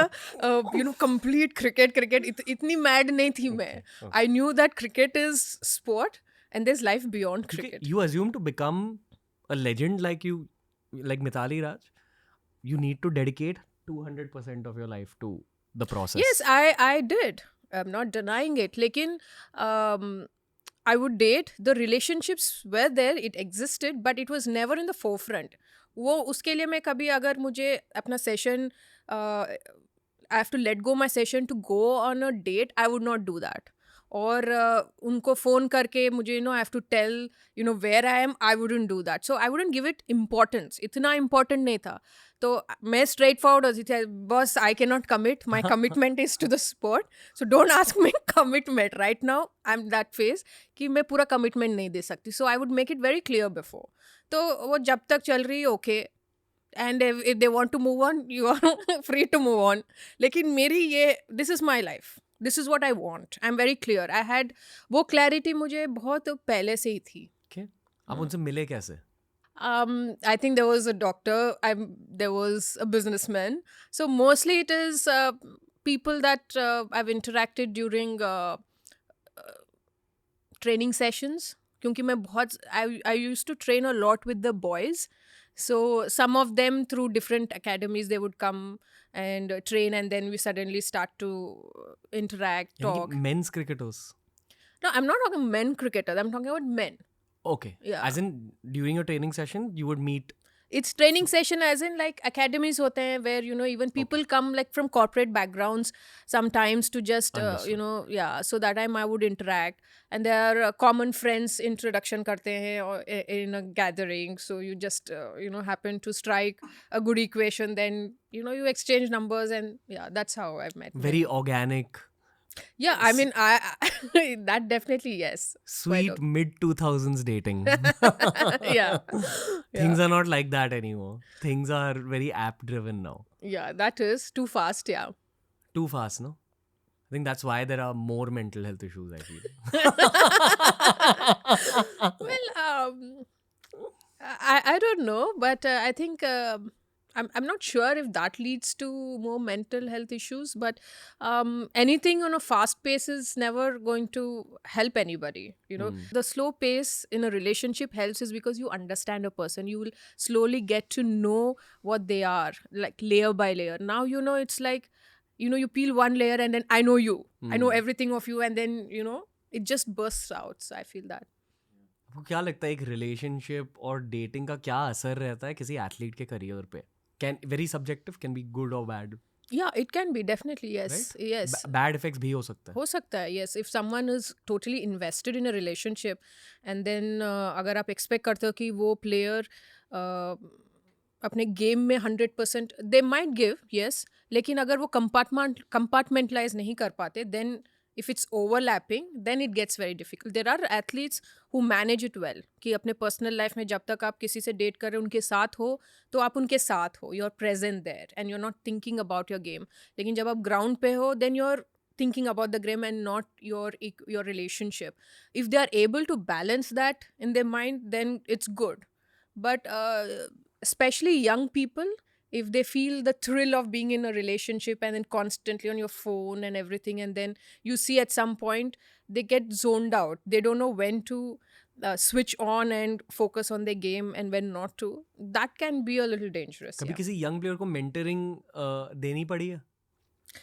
complete cricket. इतनी mad नहीं थी मैं. I knew that cricket is sport and there's life beyond cricket. You assume to become a legend like Mithali Raj, you need to dedicate 200% of your life to the process. Yes, I did. I'm not denying it. लेकिन I would date. The relationships were there. It existed, but it was never in the forefront. वो उसके लिए मैं कभी अगर मुझे अपना session I have to let go my session to go on a date, I would not do that. और उनको फ़ोन करके मुझे I have to tell where I am, I wouldn't do that. So I wouldn't give it importance. इतना important नहीं था. तो मैं straight forward होती थी. Boss, I cannot commit. My commitment is to the sport. So don't ask me commitment. Right now, I'm that phase कि मैं पूरा commitment नहीं दे सकती. So I would make it very clear before. तो वो जब तक चल रही okay. And if they want to move on, you are free to move on. लेकिन मेरी this is my life. This is what I want. I'm very clear. I had वो clarity मुझे बहुत पहले से ही थी. Okay. आप उनसे मिले कैसे? I think there was a doctor. There was a businessman. So mostly it is people that I've interacted during training sessions. क्योंकि मैं बहुत I used to train a lot with the boys. So some of them through different academies they would come and train, and then we suddenly start to interact, talk. Men's cricketers? No, I'm not talking men cricketers. I'm talking about men. Okay. Yeah. As in during your training session, you would meet. It's training session as in like academies होते हैं where even people come like from corporate backgrounds sometimes to just so that time I would interact, and there are common friends introduction करते हैं or in a gathering, so you just happen to strike a good equation, then you exchange numbers, and that's how I've met. Very organic. Yeah, I mean, I that definitely, yes. Sweet mid-2000s dating. Yeah. Things are not like that anymore. Things are very app-driven now. Yeah, that is too fast, yeah. Too fast, no? I think that's why there are more mental health issues, I feel. Well, I don't know, but I think I'm not sure if that leads to more mental health issues, but anything on a fast pace is never going to help anybody. The slow pace in a relationship helps is because you understand a person. You will slowly get to know what they are, like layer by layer. Now, it's like, you peel one layer and then I know you. I know everything of you, and then, it just bursts out. So I feel that. आपको क्या लगता है एक relationship और dating का क्या असर रहता है किसी एथलीट के करियर पे? Very subjective, can be good or bad. Yeah, it can be, definitely, yes. Right? Yes. Bad effects भी हो सकता है. हो सकता है, yes. If someone is totally invested in a relationship and then अगर आप expect करते हो कि वो player अपने game में 100% they might give, yes. लेकिन अगर वो compartmentalize नहीं कर पाते, then if it's overlapping, then it gets very difficult. There are athletes who manage it well. कि अपने personal life में जब तक आप किसी से date कर रहे हो, उनके साथ हो, तो आप उनके साथ हो. You're present there and you're not thinking about your game. लेकिन जब आप ground पे हो, then you're thinking about the game and not your relationship. If they are able to balance that in their mind, then it's good. but especially young people, if they feel the thrill of being in a relationship and then constantly on your phone and everything, and then you see at some point they get zoned out, they don't know when to switch on and focus on their game and when not to, that can be a little dangerous. कभी किसी young player को mentoring देनी पड़ी है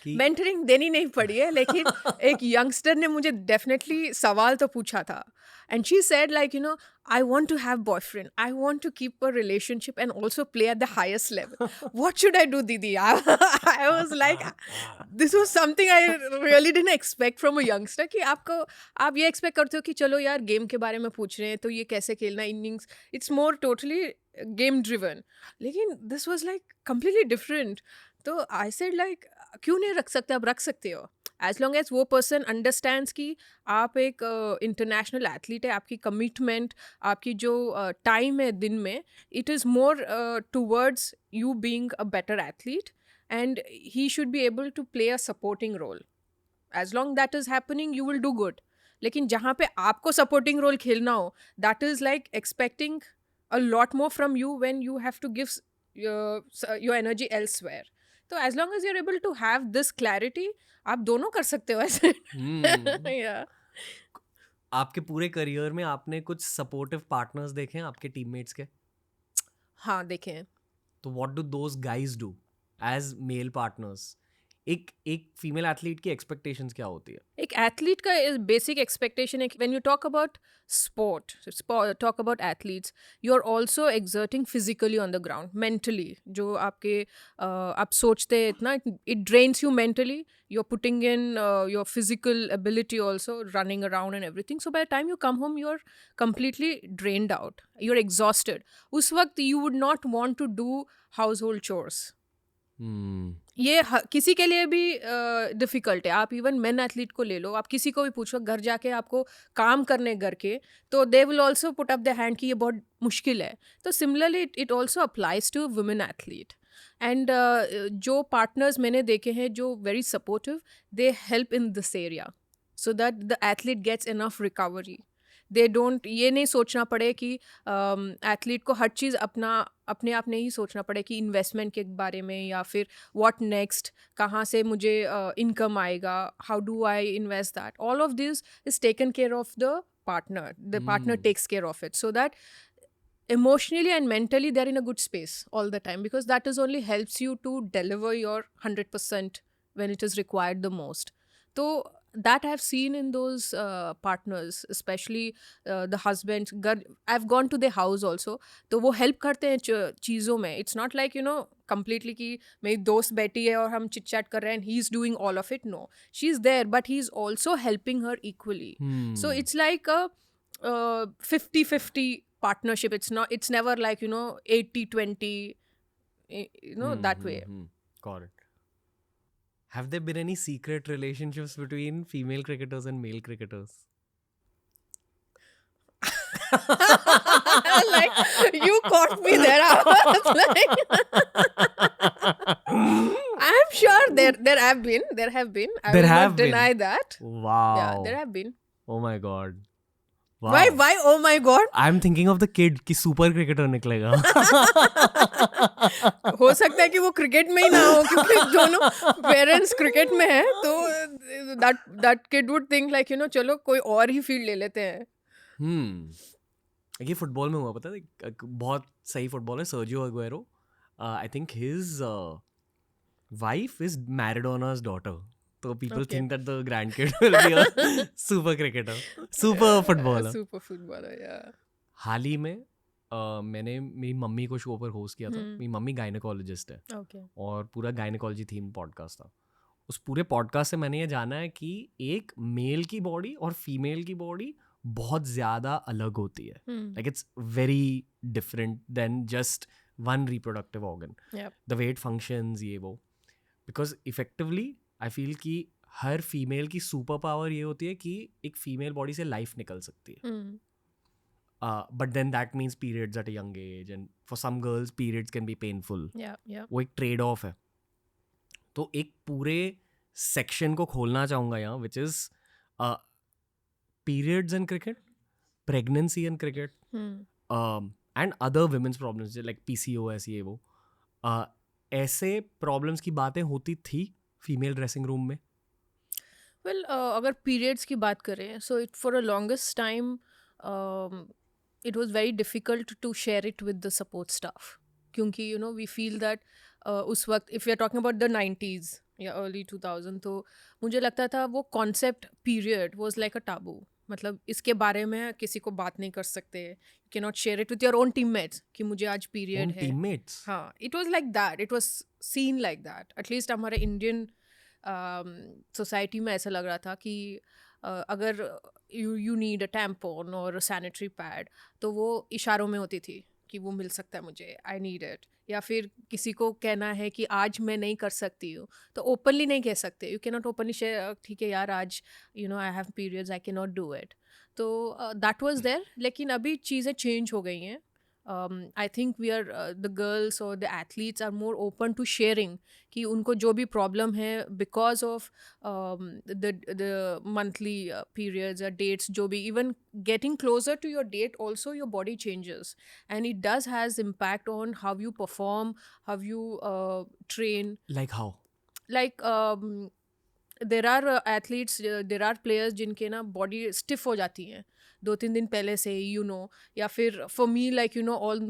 कि mentoring देनी नहीं पड़ी है, लेकिन एक यंगस्टर ने मुझे डेफिनेटली सवाल तो पूछा था, and she said like you know I want to have boyfriend, I want to keep a relationship and also play at the highest level, what should I do didi? I was like this was something I really didn't expect from a youngster, कि आप ये expect करते हो कि चलो यार game के बारे में पूछ रहे हैं तो ये कैसे खेलना, innings, it's more totally game driven, लेकिन this was like completely different. तो आई सेड लाइक क्यों नहीं रख सकते, आप रख सकते हो, एज लॉन्ग एज वो पर्सन अंडरस्टैंड्स कि आप एक इंटरनेशनल एथलीट है, आपकी कमिटमेंट, आपकी जो टाइम है दिन में, it is more towards you being a better athlete, and he should be able to play a supporting role. As long that is happening you will do good. लेकिन जहाँ पे आपको सपोर्टिंग रोल खेलना हो, that is like expecting a lot more from you when you have to give your energy elsewhere. तो as long as you are able to have this clarity, आप दोनों कर सकते हो ऐसे. Yeah. आपके पूरे करियर में आपने कुछ सपोर्टिव पार्टनर्स देखे हैं आपके टीममेट्स के? हाँ देखे हैं. तो what do those guys do as male partners? एक फीमेल एथलीट की एक्सपेक्टेशंस क्या होती है? एक एथलीट का बेसिक एक्सपेक्टेशन है कि when you talk about sport, talk about athletes, you are also exerting physically on the ground, mentally. जो आपके आप सोचते हैं इतना, it drains you mentally, you are putting in your physical ability also, running around and everything. So by the time you come home you are completely drained out, you are exhausted. उस वक्त you would not want to do household chores. ये किसी के लिए भी difficult है. आप even main athlete को ले लो, आप किसी को भी पूछो घर जाके आपको काम करने घर के, तो they will also put up the hand कि ये बहुत मुश्किल है. तो similarly it also applies to women athlete. And जो पार्टनर्स मैंने देखे हैं जो very supportive, they help in this area so that the athlete gets enough recovery. They don't, ये नहीं सोचना पड़े कि एथलीट को हर चीज़ अपने आप नहीं सोचना पड़े कि इन्वेस्टमेंट के बारे में, या फिर व्हाट नेक्स्ट, कहाँ से मुझे इनकम आएगा, how do I invest that. All of this is taken care of the partner takes care of it, so that emotionally and mentally they're in a good space all the time, because that is only helps you to deliver your 100% when it is required the most. So that I've seen in those partners, especially the husbands. I've gone to their house also, तो वो help करते हैं चीज़ों में. It's not like you know completely कि मेरी दोस्त बैठी है और हम chit chat कर रहे हैं and he's doing all of it. No, she's there but he's also helping her equally. So it's like a 50-50 partnership. It's never like 80-20, that way. Got it. Have there been any secret relationships between female cricketers and male cricketers? Like you caught me there. I was like, I'm sure there have been. I will not deny that. Wow. Yeah, there have been. Oh my god. Wow. Why? Oh my god. I'm thinking of the kid कि super cricketer निकलेगा. हो सकता है कि वो cricket में ही ना हो, क्योंकि दोनों पेरेंट्स क्रिकेट में हैं, तो that kid would think like चलो कोई और ही फील्ड ले लेते हैं. ये फुटबॉल में हुआ, पता है, बहुत सही फुटबॉल है, Sergio Aguero. I think his wife is Maradona's daughter. So people think that the grandkid will be a super cricketer, super footballer. Super footballer, yeah. हाल ही में मैंने मेरी मम्मी को शो पर होस्ट किया था. मेरी मम्मी गायनेकोलॉजिस्ट है. Okay. और पूरा गायनेकोलॉजी थीम पॉडकास्ट था. उस पूरे पॉडकास्ट से मैंने ये जाना है कि एक मेल की बॉडी और फीमेल की बॉडी बहुत ज़्यादा अलग होती है. Like it's very different than just one reproductive organ. Yep. The way it functions, ये वो. Because effectively आई फील कि हर फीमेल की सुपर पावर ये होती है कि एक फीमेल बॉडी से लाइफ निकल सकती है. But then that means periods at a young age, and for some girls periods can be painful. वो एक ट्रेड ऑफ है. तो एक पूरे सेक्शन को खोलना चाहूँगा यहाँ, which is periods in cricket, pregnancy in cricket, and other women's problems like PCOS ये वो, ऐसे प्रॉब्लम्स की बातें होती थी फीमेल ड्रेसिंग रूम में? वेल अगर पीरियड्स की बात करें, so it for a longest time it was very difficult to share it with the support staff, क्योंकि you know we feel that उस वक्त if you are talking about the 90s या early 2000, तो मुझे लगता था वो कॉन्सेप्ट पीरियड वाज लाइक अ टाबू. मतलब इसके बारे में किसी को बात नहीं कर सकते, you can not share it with your own teammates कि मुझे आज पीरियड है. टीममेट्स? हाँ, it was like that, it was scene like that. At least हमारे इंडियन सोसाइटी में ऐसा लग रहा था कि अगर यू नीड अ टैम्पॉन और सैनिटरी पैड, तो वो इशारों में होती थी कि वो मिल सकता है मुझे, आई नीड इट. या फिर किसी को कहना है कि आज मैं नहीं कर सकती हूँ, तो ओपनली नहीं कह सकते. You can not openly share, ठीक है यार आज you know I have periods, I can not do it. तो दैट वाज देयर. लेकिन अभी चीज़ें चेंज हो गई हैं. I think we are the girls or the athletes are more open to sharing कि उनको जो भी problem है because of the monthly periods or dates, जो भी, even getting closer to your date also your body changes, and it does has impact on how you perform, how you train. Like how? Like there are athletes, there are players जिनके ना body stiff हो जाती हैं 2-3 दिन पहले से, you know. या फिर for me, like you know, all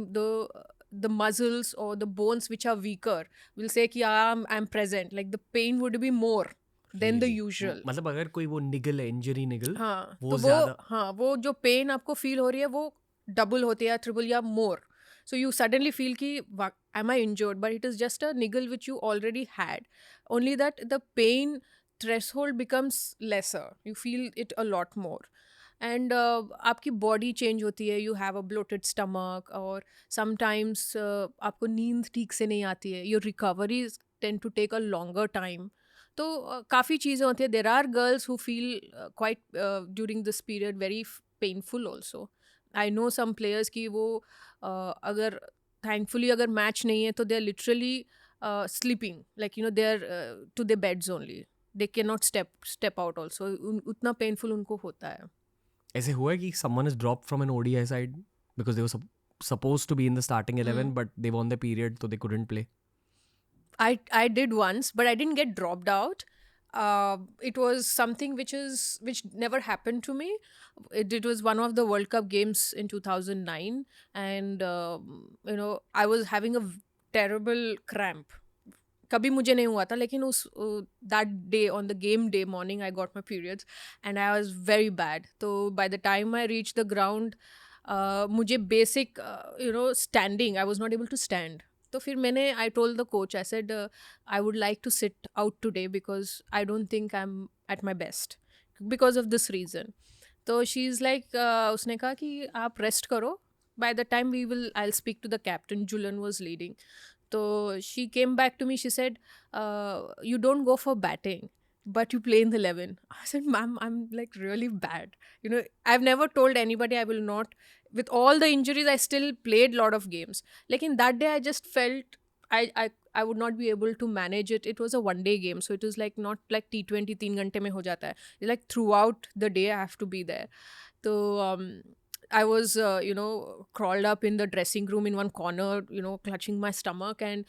the muscles or the bones which are weaker will say कि I'm present, like the pain would be more than the usual. मतलब अगर कोई वो निगल है, इंजरी निगल, हाँ, वो तो ज़्यादा, हाँ, वो जो पेन आपको फील हो रही है वो डबल होती है या ट्रिपल या मोर. So you suddenly feel कि am I injured, but it is just a niggle which you already had, only that the pain threshold becomes lesser, you feel it a lot more. And आपकी body change होती है, you have a bloated stomach, और sometimes आपको नींद ठीक से नहीं आती है, your recovery tend to take a longer time. तो काफ़ी चीज़ें होती है. There are girls who feel quite during this period very painful also. I know some players की वो अगर थैंकफुली अगर मैच नहीं है तो they are literally sleeping, like you know they are to the beds only, they can not step out also. उतना painful उनको होता है. ऐसे हुआ है कि someone is dropped from an ODI side because they were supposed to be in the starting 11 but they were on the period so they couldn't play? I did once, but I didn't get dropped out. It was something which never happened to me. It was one of the World Cup games in 2009, and you know, I was having a terrible cramp. कभी मुझे नहीं हुआ था, लेकिन उस that day on the game day morning I got my periods and I was very bad. तो by the time I reach the ground मुझे basic you know standing, I was not able to stand. तो फिर मैंने I told the coach, I said I would like to sit out today because I don't think I am at my best because of this reason. तो she is like, उसने कहा कि आप rest करो, by the time I'll speak to the captain. Julian was leading. So she came back to me, she said, you don't go for batting, but you play in the 11. I said, ma'am, I'm like really bad. You know, I've never told anybody I will not. With all the injuries, I still played a lot of games. Like in that day, I just felt I would not be able to manage it. It was a one-day game, so it was like not like T20 3 घंटे में हो जाता है. It's like throughout the day, I have to be there. So I was, you know, crawled up in the dressing room in one corner, you know, clutching my stomach, and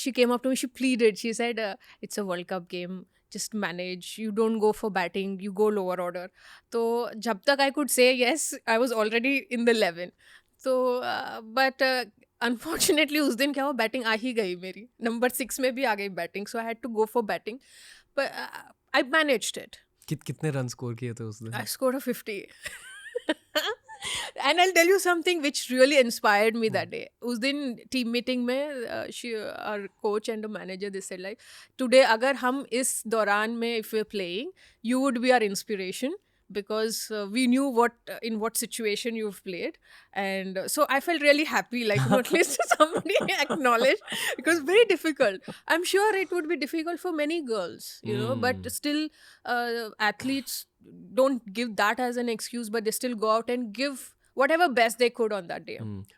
she came up to me, she pleaded, she said, it's a World Cup game, just manage, you don't go for batting, you go lower order. So jab tak I could say yes, I was already in the 11. So but unfortunately उस दिन क्या हुआ, batting आ ही गई मेरी, number 6 में भी आ गई batting, so I had to go for batting, but I managed it. कितने रन स्कोर किए थे उस दिन? I scored a 50. And I'll tell you something which really inspired me that day. उस दिन team meeting में our coach and the manager, they said like, today अगर हम इस दौरान में if we're playing, you would be our inspiration, because we knew in what situation you've played. And so I felt really happy, like at least somebody acknowledged, because very difficult. I'm sure it would be difficult for many girls, you know, but still athletes don't give that as an excuse, but they still go out and give whatever best they could on that day.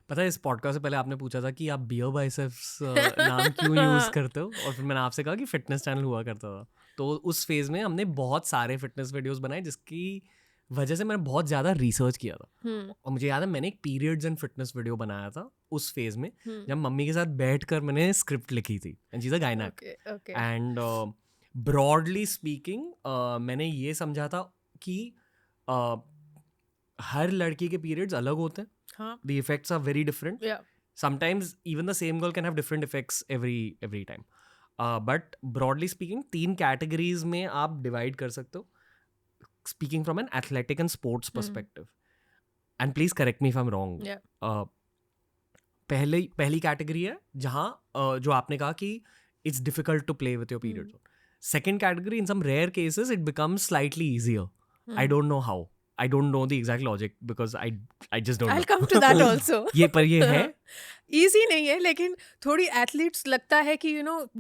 पता है, इस podcast से पहले आपने पूछा था कि आप बियर बाइसेप्स नाम क्यों यूज़ करते हो, और फिर मैंने आपसे कहा कि फिटनेस चैनल हुआ करता था. तो उस फेज़ में हमने बहुत सारे फिटनेस वीडियोस बनाए जिसकी वजह से मैंने बहुत ज़्यादा रिसर्च किया था. Hmm. और मुझे याद है मैंने एक पीरियड्स एंड फिटनेस वीडियो बनाया था उस फेज में Hmm. जब मम्मी के साथ बैठकर मैंने स्क्रिप्ट लिखी थी. And she is a gynaec. Okay. Okay. And broadly speaking मैंने ये समझा था कि हर लड़की के पीरियड्स अलग होते हैं. हाँ. The effects are very different. Yeah. Sometimes even the same girl can have different effects every time. But broadly speaking, 3 categories में आप divide कर सकते हो. Speaking from an athletic and sports perspective. And please correct me if I'm wrong. Yeah. पहली category है जहाँ जो आपने कहा कि it's difficult to play with your periods. Second category, in some rare cases, it becomes slightly easier. I don't know how. I don't know the exact logic because I just don't I'll know. come to that also. ये है. Easy नहीं है, लेकिन थोड़ी athletes लगता है कि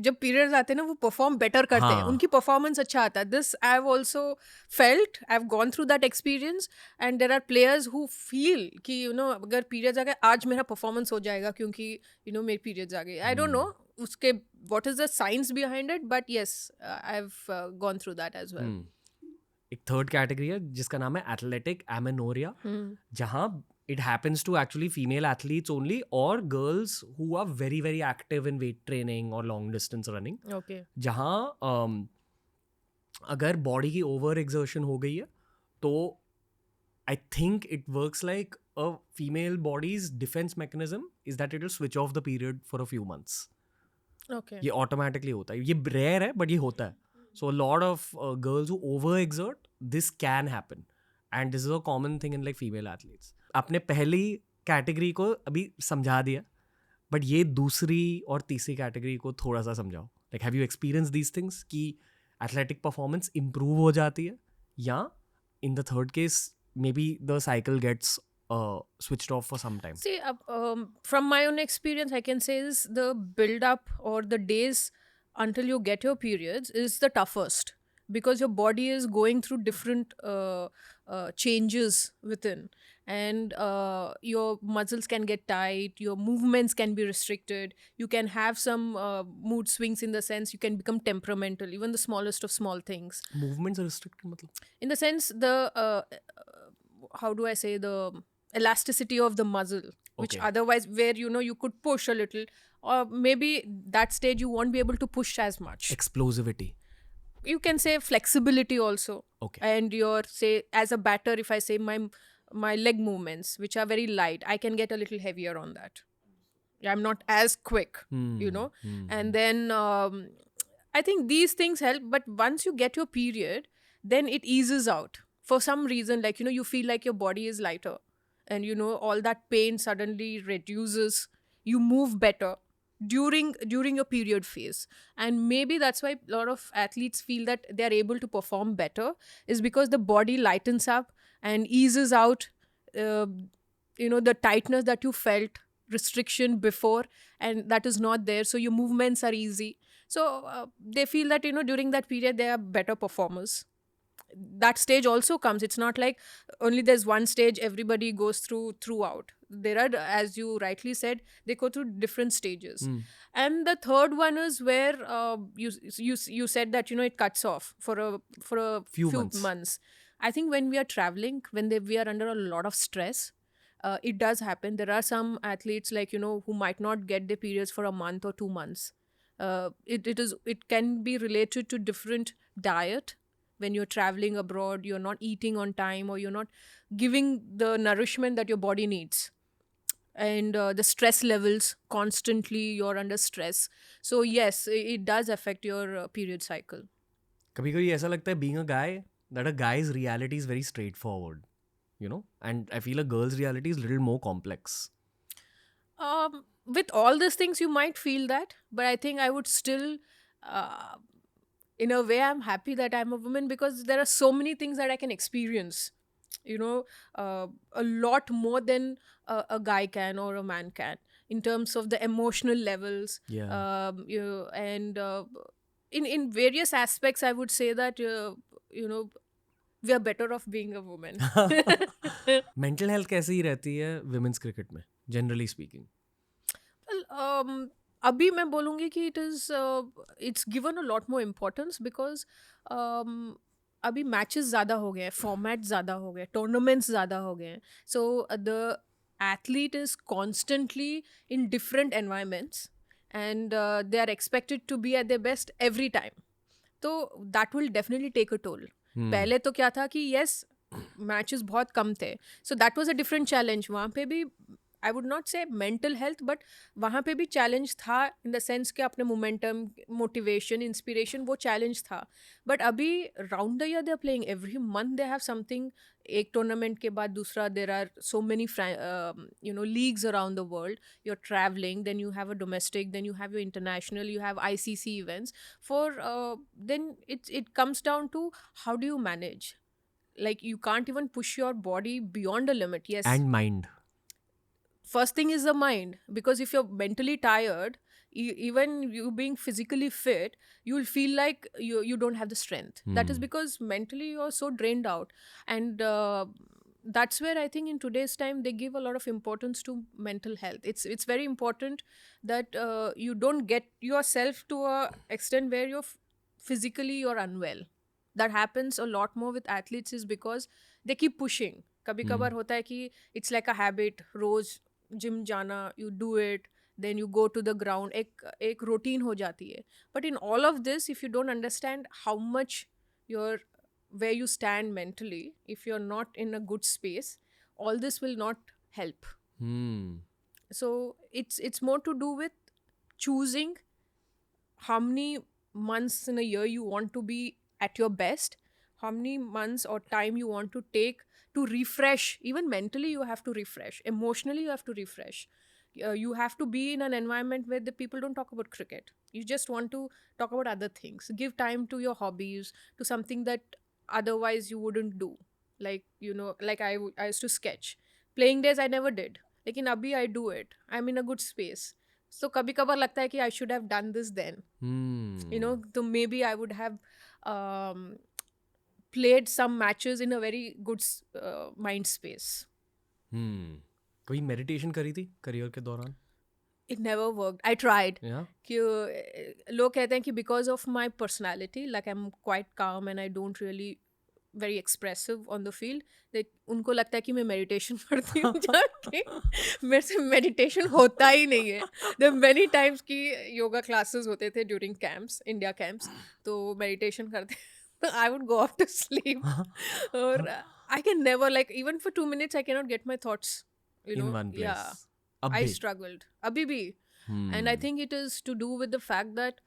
जब पीरियड्स आते हैं ना वो परफॉर्म बेटर करते हैं, हाँ. उनकी परफॉर्मेंस अच्छा आता है. This I have also felt, I have gone through that experience and there are players who feel कि अगर पीरियड्स आ गए आज मेरा परफॉर्मेंस हो जाएगा क्योंकि मेरे पीरियड्स आ गए. आई डोंट नो उसके what is the science behind it, but yes I have gone through that as well. एक थर्ड कैटेगरी है जिसका नाम है एथलेटिक एमेनोरिया, जहाँ it happens to actually female athletes only or girls who are very very active in weight training or long distance running. Okay. जहाँ अगर body की over exertion हो गई है तो आई think it works like a female bodies defence mechanism is that it will switch off the period for a few months. Okay. ये automatically होता है. ये रेयर है बट ये होता है. So lot of girls who over exert this can happen and this is a common thing in like female athletes. आपने पहली कैटेगरी को अभी समझा दिया, बट ये दूसरी और तीसरी कैटेगरी को थोड़ा सा समझाओ. Like have you experience these things कि एथलेटिक परफॉर्मेंस इम्प्रूव हो जाती है, या in the third case maybe the cycle gets switched off for some time? See, from my own experience, I can say is the build up or the days until you get your periods is the toughest because your body is going through different changes within, and your muscles can get tight, your movements can be restricted, you can have some mood swings in the sense you can become temperamental, even the smallest of small things. Movements are restricted matlab? In the sense the how do I say, the elasticity of the muscle, which Okay. otherwise where you could push a little, or maybe that stage you won't be able to push as much. Explosivity. You can say flexibility also. Okay. And your, say, as a batter, if I say my leg movements which are very light, I can get a little heavier on that. I'm not as quick. And then I think these things help, but once you get your period, then it eases out for some reason, like you feel like your body is lighter, and all that pain suddenly reduces, you move better during your period phase. And maybe that's why a lot of athletes feel that they are able to perform better, is because the body lightens up and eases out the tightness that you felt, restriction before, and that is not there, so your movements are easy. So they feel that during that period they are better performers. That stage also comes. It's not like only there's one stage everybody goes throughout. There are, as you rightly said, they go through different stages. And the third one is where you said that it cuts off for a Few months. I think when we are traveling, when we are under a lot of stress, it does happen. There are some athletes like who might not get their periods for a month or 2 months. It can be related to different diet. When you're traveling abroad, you're not eating on time, or you're not giving the nourishment that your body needs. And the stress levels, constantly you're under stress. So yes, it does affect your period cycle. कभी-कभी ऐसा लगता है being a guy that a guy's reality is very straightforward, and I feel a girl's reality is a little more complex. With all these things you might feel that, but I think I would still in a way I'm happy that I'm a woman, because there are so many things that I can experience, a lot more than a guy can or a man can, in terms of the emotional levels. Yeah. And in various aspects I would say that we are better off being a woman. Mental health कैसी रहती है women's cricket में, generally speaking? Well, अभी मैं बोलूँगी कि it's given a lot more importance, because अभी matches ज़्यादा हो गए हैं, फॉर्मेट ज़्यादा हो गए, टूर्नामेंट्स ज़्यादा हो गए हैं, so the athlete is constantly in different environments and they are expected to be at their best every time. तो that will definitely take a toll. पहले तो क्या था कि yes मैचेस बहुत कम थे, so that was a different challenge. वहाँ पे भी आई वुड नॉट से मेंटल हेल्थ, बट वहाँ पे भी चैलेंज था इन द सेंस कि अपने मोमेंटम, मोटिवेशन, इंस्पिरेशन, वो चैलेंज था. बट अभी round the year they are playing, every month they have something. एक टूर्नामेंट के बाद दूसरा, there are so many leagues around the world. You are travelling, then you have a domestic, then you have your international, you have ICC events. Then it comes down to how do you manage. Like you can't even push your body beyond a limit. Yes. And mind. First thing is the mind, because if you're mentally tired, even you being physically fit, you'll feel like you don't have the strength. That is because mentally you're so drained out. And that's where I think in today's time they give a lot of importance to mental health. It's very important that you don't get yourself to a extent where physically you're unwell. That happens a lot more with athletes is because they keep pushing. कभी कभार होता है कि it's like a habit, रोज gym जाना, you do it, then you go to the ground, एक routine हो जाती है. But in all of this, if you don't understand how much where you stand mentally, if you're not in a good space, all this will not help. So it's more to do with choosing how many months in a year you want to be at your best, how many months or time you want to take to refresh. Even mentally you have to refresh, emotionally you have to refresh. You have to be in an environment where the people don't talk about cricket. You just want to talk about other things. Give time to your hobbies, to something that otherwise you wouldn't do. Like, like I used to sketch. Playing days I never did. Lekin abhi I do it. I'm in a good space. So kabhi kabhar lagta hai ki I should have done this then. So maybe I would have played some matches in a very good mind space. कोई meditation करी थी career के दौरान? It never worked. I tried. Yeah. कि लोग कहते हैं कि because of my personality, like I'm quite calm and I don't really very expressive on the field, that उनको लगता है कि मैं meditation करती हूँ जाके. मेरे से meditation होता ही नहीं है. There are many times कि yoga classes होते थे during camps, India camps, तो meditation करते I would go off to sleep. Or I can never, like, even for 2 minutes I cannot get my thoughts in one place. Yeah. I struggled. Abhi bhi. And I think it is to do with the fact that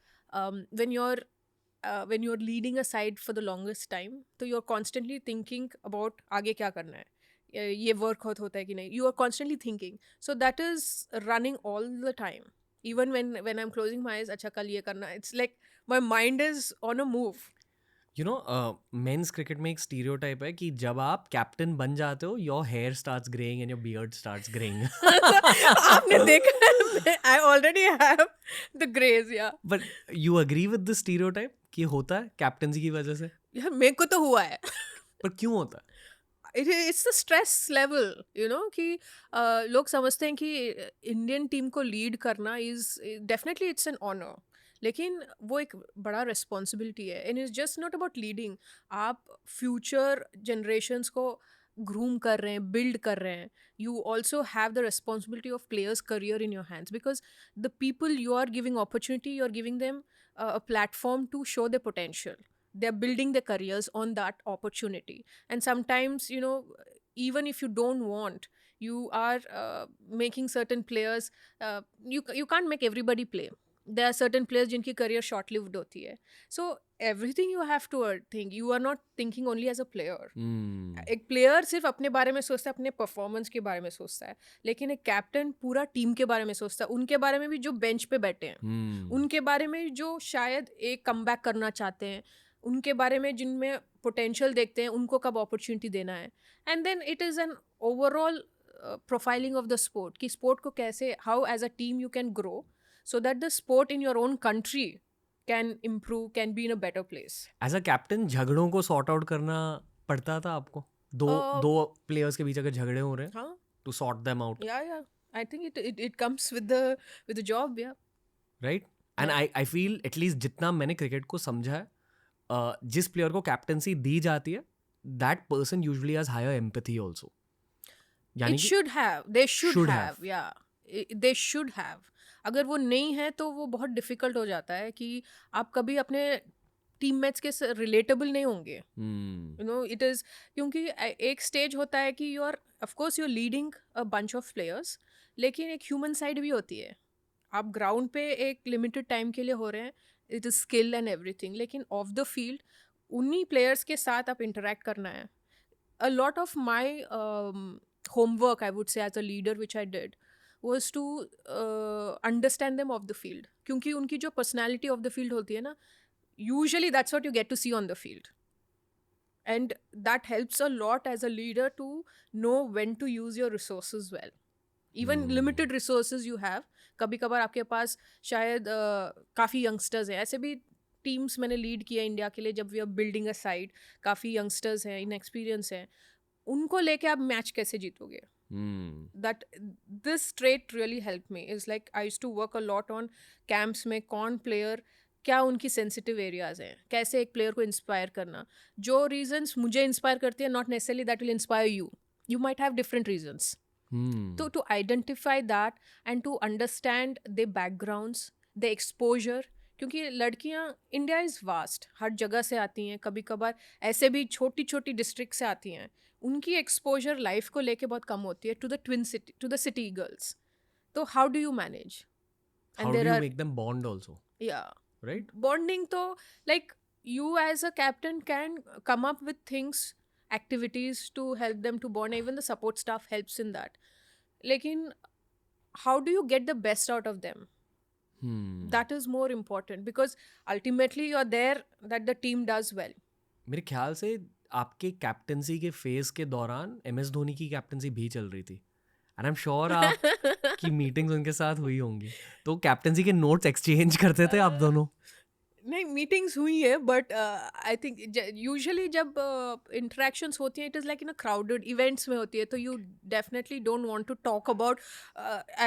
when you're leading a side for the longest time, so you're constantly thinking about आगे क्या करना है, ये work होता है कि नहीं. You are constantly thinking. So that is running all the time. Even when I'm closing my eyes, अच्छा कल ये करना. It's like my mind is on a move. Men's cricket में एक स्टीरियोटाइप है कि जब आप कैप्टन बन जाते हो, your hair starts greying and your beard starts greying. आपने देखा, I already have the grays, yeah. But you agree with the stereotype कि होता है कैप्टनसी की वजह से? यार मेरे को तो हुआ है. पर क्यों होता है? It's the stress level, कि लोग समझते हैं कि इंडियन टीम को लीड करना is definitely it's an honor. लेकिन वो एक बड़ा रिस्पॉन्सिबिलिटी है. And it's just not about leading. आप फ्यूचर जनरेशन्स को ग्रूम कर रहे हैं, बिल्ड कर रहे हैं. You also have the responsibility of players career in your hands, because the people you are giving opportunity, you are giving them a platform to show the potential. They are building their careers on that opportunity. And sometimes, even if you don't want, you are making certain players, you can't make everybody play. There are certain players जिनकी career short lived होती है. So everything you have to think. You are not thinking only as a player. एक player सिर्फ अपने बारे में सोचता है, अपने performance के बारे में सोचता है. लेकिन एक captain पूरा team के बारे में सोचता है. उनके बारे में भी जो bench पे बैठे हैं, उनके बारे में जो शायद एक comeback करना चाहते हैं, उनके बारे में जिनमें पोटेंशियल देखते हैं, उनको कब अपॉर्चुनिटी देना है. And then it is an overall profiling of the sport, कि स्पोर्ट को कैसे, how as a team you can grow so that the sport in your own country can improve, can be in a better place. As a captain झगड़ों को sort out करना पड़ता था आपको? दो प्लेयर्स के बीच अगर झगड़े हो रहे हैं, to sort them out. Yeah I think it comes with the job. Yeah right. And I feel at least जितना मैंने क्रिकेट को समझा है, जिस प्लेयर को कैप्टनसी दी जाती है that person usually has higher empathy also. It should have. They should Should have. have. Yeah. They should have. अगर वो नहीं है तो वो बहुत डिफिकल्ट हो जाता है कि आप कभी अपने टीममेट्स के रिलेटेबल नहीं होंगे. Hmm. You know it is क्योंकि एक स्टेज होता है कि you are of course you are leading a bunch of players, लेकिन एक ह्यूमन साइड भी होती है. आप ग्राउंड पे एक लिमिटेड टाइम के लिए हो रहे हैं, it is skill and everything, लेकिन ऑफ द फील्ड उन्हीं प्लेयर्स के साथ आप इंटरेक्ट करना है. A lot of my homework, I would say, as a leader, which I did, was to understand them off the field. क्योंकि उनकी जो personality of the field होती है ना, usually that's what you get to see on the field. And that helps a lot as a leader to know when to use your resources well. Even limited resources you have, कभी कभार आपके पास शायद काफ़ी youngsters हैं. ऐसे भी teams मैंने lead किया इंडिया के लिए जब we are building a side, काफ़ी यंगस्टर्स हैं, इनएक्सपीरियंस हैं, उनको लेके आप मैच कैसे जीतोगे. That this trait really help me. Is like I used to work a lot on camps में कौन प्लेयर, क्या उनकी सेंसिटिव एरियाज हैं, कैसे एक प्लेयर को इंस्पायर करना. जो रीजंस मुझे इंस्पायर करती है not necessarily that will inspire you. You might have different reasons. तो to identify that and to understand the backgrounds, the exposure, क्योंकि लड़कियां, इंडिया इज़ वास्ट, हर जगह से आती हैं, कभी कभार ऐसे भी छोटी छोटी डिस्ट्रिक्ट से आती हैं, उनकी एक्सपोजर लाइफ को लेके बहुत कम होती है to the twin city, to the city girls. तो how do you manage? How do you make them bond also, yeah right? Bonding तो like you as a captain can come up with things, activities to help them to bond. Even the support staff helps in that. लेकिन how do you get the best out of them? That is more important because ultimately you're there that the team does well. मेरे ख्याल से आपके captaincy के phase के दौरान MS Dhoni की captaincy भी चल रही थी, एंड आई एम श्योर आपकी मीटिंग्स उनके साथ हुई होंगी. तो कैप्टनसी के नोट्स एक्सचेंज करते थे आप दोनों? नहीं, मीटिंग्स हुई है, बट आई थिंक यूजुअली जब इंटरेक्शंस होती हैं, it is like in a crowded events में होती है, तो you definitely don't want to talk about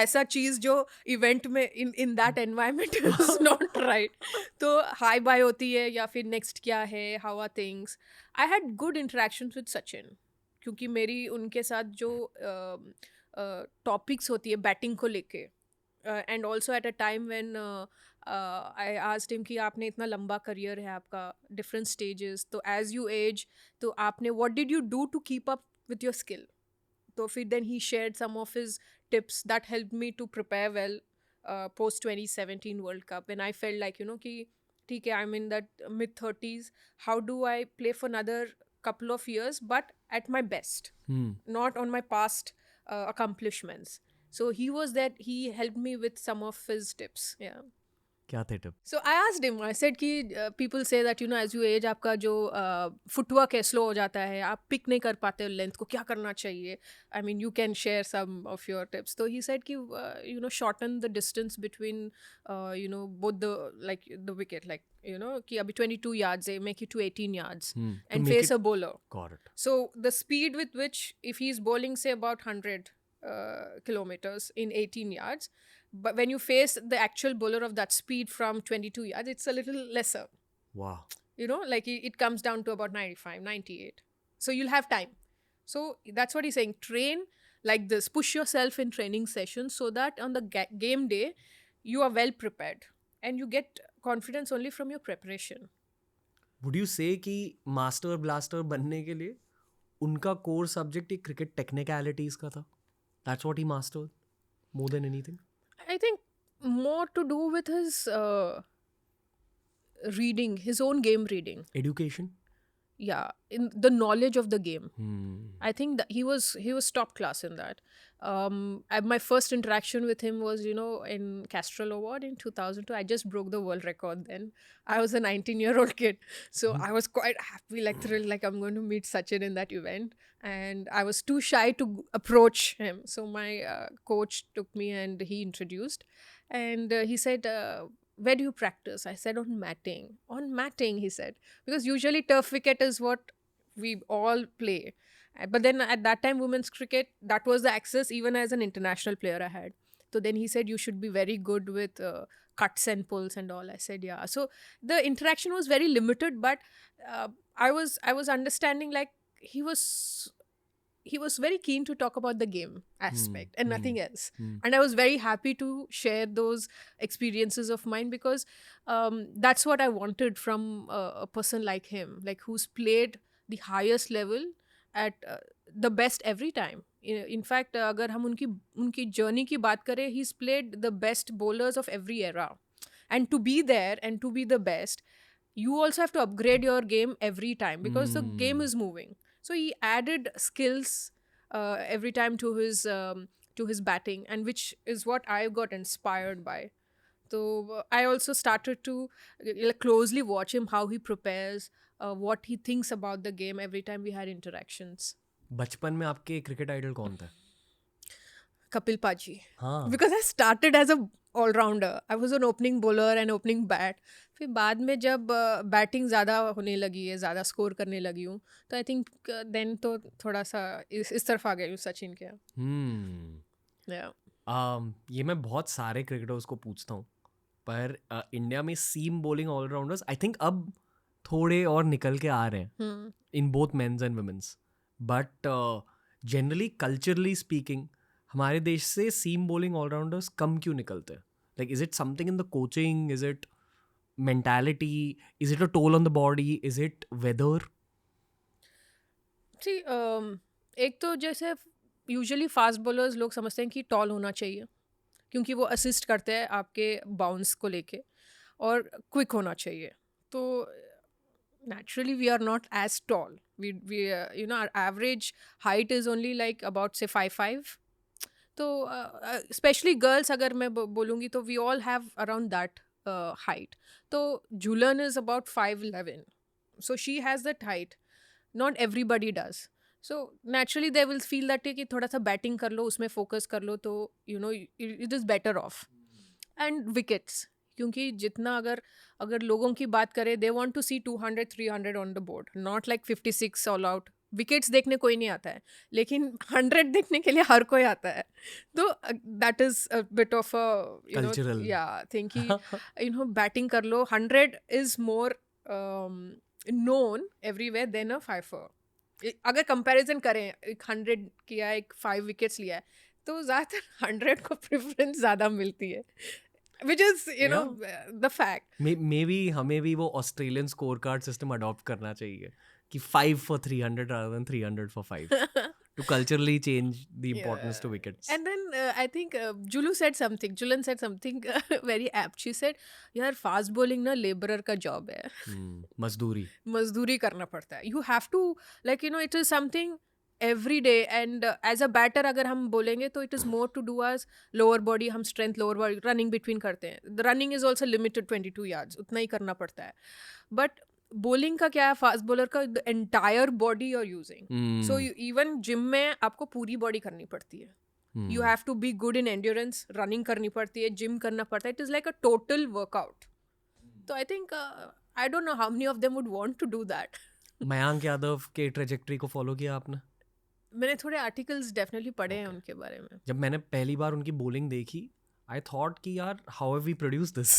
ऐसा चीज़ जो इवेंट में in that environment is not right. तो हाई बाय होती है या फिर नेक्स्ट क्या है, how are things. I had good interactions with Sachin, क्योंकि मेरी उनके साथ जो टॉपिक्स होती है बैटिंग को लेके, and also at a time when I asked him कि आपने इतना लंबा करियर है आपका, डिफरेंट स्टेजेस, तो एज यू एज तो आपने what did you do to keep up with your skill. तो फिर then he shared some of his tips that help me to prepare well post 2017 world cup, when I felt like you know कि ठीक है, I am in that mid 30s, how do I play for another couple of years but at my best, not on my past accomplishments. So he was that, he helped me with some of his tips. Yeah. क्या थे tip? So I asked him, I said कि people say that you know as you age आपका जो footwork है slow हो जाता है, आप pick नहीं कर पाते length को, क्या करना चाहिए? I mean you can share some of your tips. So he said कि you know shorten the distance between you know both the like the wicket, like you know कि अभी 22 yards है, make it to 18 yards and face a bowler. Got it. So the speed with which, if he's bowling say about 100 kilometers in 18 yards, but when you face the actual bowler of that speed from 22 yards, it's a little lesser. Wow. You know, like it comes down to about 95, 98. So you'll have time. So that's what he's saying. Train like this. Push yourself in training sessions so that on the game day, you are well prepared. And you get confidence only from your preparation. Would you say कि master blaster बनने के लिए उनका core subject एक cricket technicalities का था? That's what he mastered more than anything? I think more to do with his reading, his own game reading. Education? Yeah, in the knowledge of the game. I think that he was top class in that. My first interaction with him was, you know, in Castrol Award in 2002. I just broke the world record then. I was a 19-year-old kid. So I was quite happy, like thrilled, like I'm going to meet Sachin in that event. And I was too shy to approach him. So my coach took me and he introduced. And he said, where do you practice? I said, on matting. On matting, he said. Because usually turf wicket is what we all play. But then at that time, women's cricket, that was the access even as an international player I had. So then he said, you should be very good with cuts and pulls and all. I said, yeah. So the interaction was very limited, but I was understanding, like, he was very keen to talk about the game aspect and nothing else. And I was very happy to share those experiences of mine, because that's what I wanted from a person like him, like who's played the highest level at the best every time. In fact, अगर हम उनकी journey की बात करें, he's played the best bowlers of every era. And to be there and to be the best, you also have to upgrade your game every time, because the game is moving. So he added skills every time to his batting, and which is what I got inspired by. So I also started to closely watch him, how he prepares, what he thinks about the game every time we had interactions. बचपन में आपके cricket idol कौन था? Kapil Paji. हाँ. Because I started as a all-rounder. I was an opening bowler and opening bat. फिर बाद में जब बैटिंग ज़्यादा होने लगी है, ज़्यादा स्कोर करने लगी हूँ, तो आई थिंक देन तो थोड़ा सा इस तरफ आ गई हूँ सचिन के. ये मैं बहुत सारे क्रिकेटर्स को पूछता हूँ, पर इंडिया में seam bowling allrounders I think अब थोड़े और निकल के आ रहे हैं in both men's and women's, but generally culturally speaking हमारे देश से सीम बॉलिंग ऑलराउंडर्स कम क्यों निकलते हैं? Like is it something in the coaching, is it mentality, is it a toll on the body, is it weather? See, एक तो जैसे usually fast bowlers लोग समझते हैं कि टॉल होना चाहिए, क्योंकि वो असिस्ट करते हैं आपके बाउंस को लेके, और क्विक होना चाहिए. तो naturally we are not as tall. We you know, our average height is only like about say 5'5". तो especially girls अगर मैं बोलूँगी तो we all have around that height. तो Jhulan is about 5'11", so she has that height. Not everybody does. So naturally they will feel that कि थोड़ा सा batting कर लो, उसमें फोकस कर लो, तो you know it is better off. And wickets, क्योंकि जितना अगर लोगों की बात करें, they want to see 200-300 on the board, not like 56 all out. Wickets देखने कोई नहीं आता है, लेकिन 100 देखने के लिए हर कोई आता है. तो that is a bit of a you know yeah think कि यू नो बैटिंग कर लो. 100 is more known everywhere than a 5. अगर कंपैरिजन करें, एक 100 किया, एक 5 विकेट्स लिया है, तो ज़्यादातर 100 को प्रेफरेंस ज़्यादा मिलती है, which is you know the fact. Maybe हमें भी वो Australian score card system adopt करना चाहिए कि 5 for 300 rather than 300 for 5 to culturally change the importance to wickets. And then I think Julan said something very apt. She said, यार fast bowling ना labourer का job है. मजदूरी करना पड़ता है. You have to, like, you know, it is something every day. And as a batter अगर हम बोलेंगे तो it is more to do as lower body, हम strength lower body running between करते हैं. The running is also limited 22 yards, उतना ही करना पड़ता है. But bowling का क्या है, फास्ट बॉलर का the entire body you're using. So even gym में आपको पूरी body करनी पड़ती है. You have to be good in endurance, running करनी पड़ती है, gym करना पड़ता है. It is like a total workout. So I think I don't know how many of them would want to do that. Mayank Yadav के ट्रेजेक्टरी को follow किया आपने? मैंने थोड़े आर्टिकल्स डेफिनेटली पढ़े हैं उनके बारे में. जब मैंने पहली बार उनकी बॉलिंग देखी, आई थॉट कि यार how have we produce this.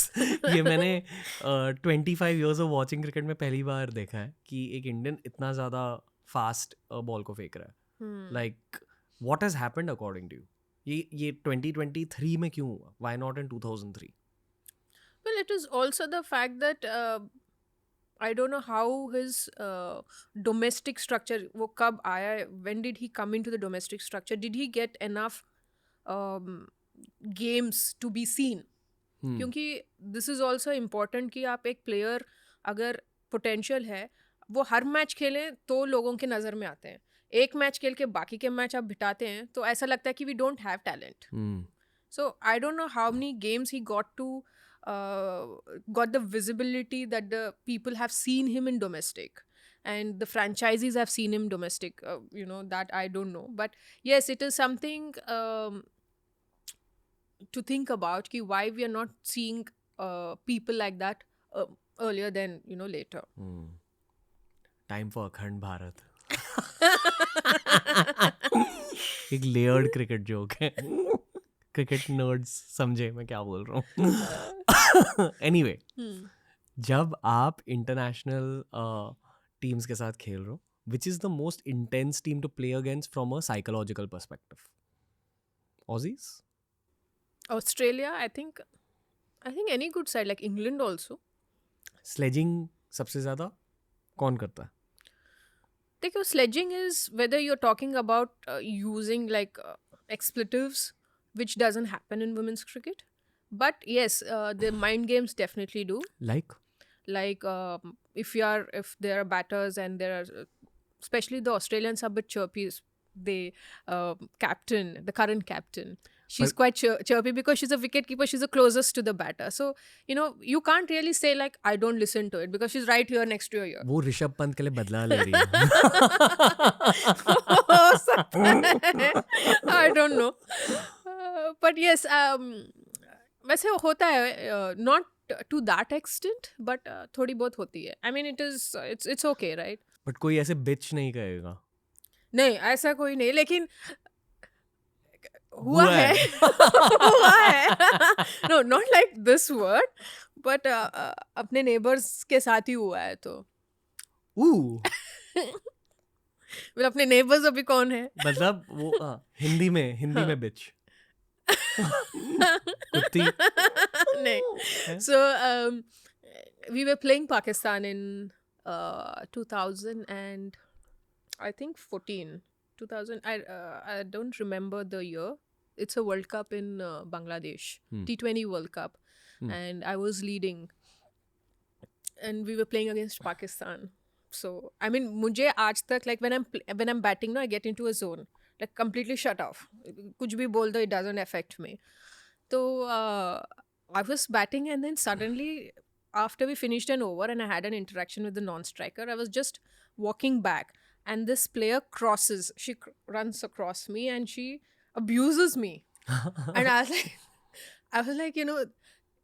ये मैंने 25 years ऑफ वॉचिंग क्रिकेट में पहली बार देखा है कि एक इंडियन इतना ज़्यादा फास्ट बॉल को फेंक रहा है. Like what has happened according to you? ये 2023 में क्यों हुआ? Why not in 2003? Well, it is also the fact that I don't know how his domestic structure, वो कब आया, when did he come into the domestic structure? Did he get enough games to be seen? क्योंकि this is also important कि आप एक player अगर potential है, वो हर मैच खेलें तो लोगों के नज़र में आते हैं. एक मैच खेल के बाकी के मैच आप बिठाते हैं तो ऐसा लगता है कि we don't have talent. So I don't know how many games he got the visibility that the people have seen him in domestic, and the franchisees have seen him domestic. You know, that I don't know, but yes, it is something to think about ki why we are not seeing people like that earlier than, you know, later. Time for Akhand Bharat. एक layered cricket joke है. Cricket nerds समझे मैं क्या बोल रहा हूँ. Anyway, जब आप इंटरनेशनल टीम्स के साथ खेल रहे हो, which is the most intense team to play against from a psychological perspective? Aussies? Australia, I think any good side like England also. Sledging सबसे ज्यादा कौन करता है? देखो, sledging is whether you're talking about using like expletives, which doesn't happen in women's cricket. But yes, the mind games definitely do. Like Like if there are batters and there are, especially the Australians are a bit chirpy. They the current captain, she's But- quite chirpy because she's a wicket keeper. She's the closest to the batter. So you can't really say like I don't listen to it because she's right here next to your ear. वो ऋषभ पंत के लिए बदला ले रही है. हो सकता है. I don't know. But yes, वैसे होता है, not to that extent, but थोड़ी बहुत होती है. I mean, it's okay, right? But कोई ऐसे बिच नहीं कहेगा. नहीं, ऐसा कोई नहीं, लेकिन हुआ है. हुआ है. No, not like this word, but अपने neighbors के साथ ही हुआ है तो. Well, अपने neighbors अभी कौन है? मतलब वो हिंदी में बिच. कुत्ती. नहीं. So we were playing Pakistan in 2000 and I think 14. 2000. I don't remember the year. It's a World Cup in Bangladesh, T20 World Cup, and I was leading, and we were playing against Pakistan. So I mean, मुझे आज तक like when I'm batting, no, I get into a zone, like completely shut off. कुछ भी बोल दो, it doesn't affect me. So I was batting, and then suddenly, after we finished an over and I had an interaction with the non-striker, I was just walking back, and this player crosses. She runs across me and she abuses me. And I was like,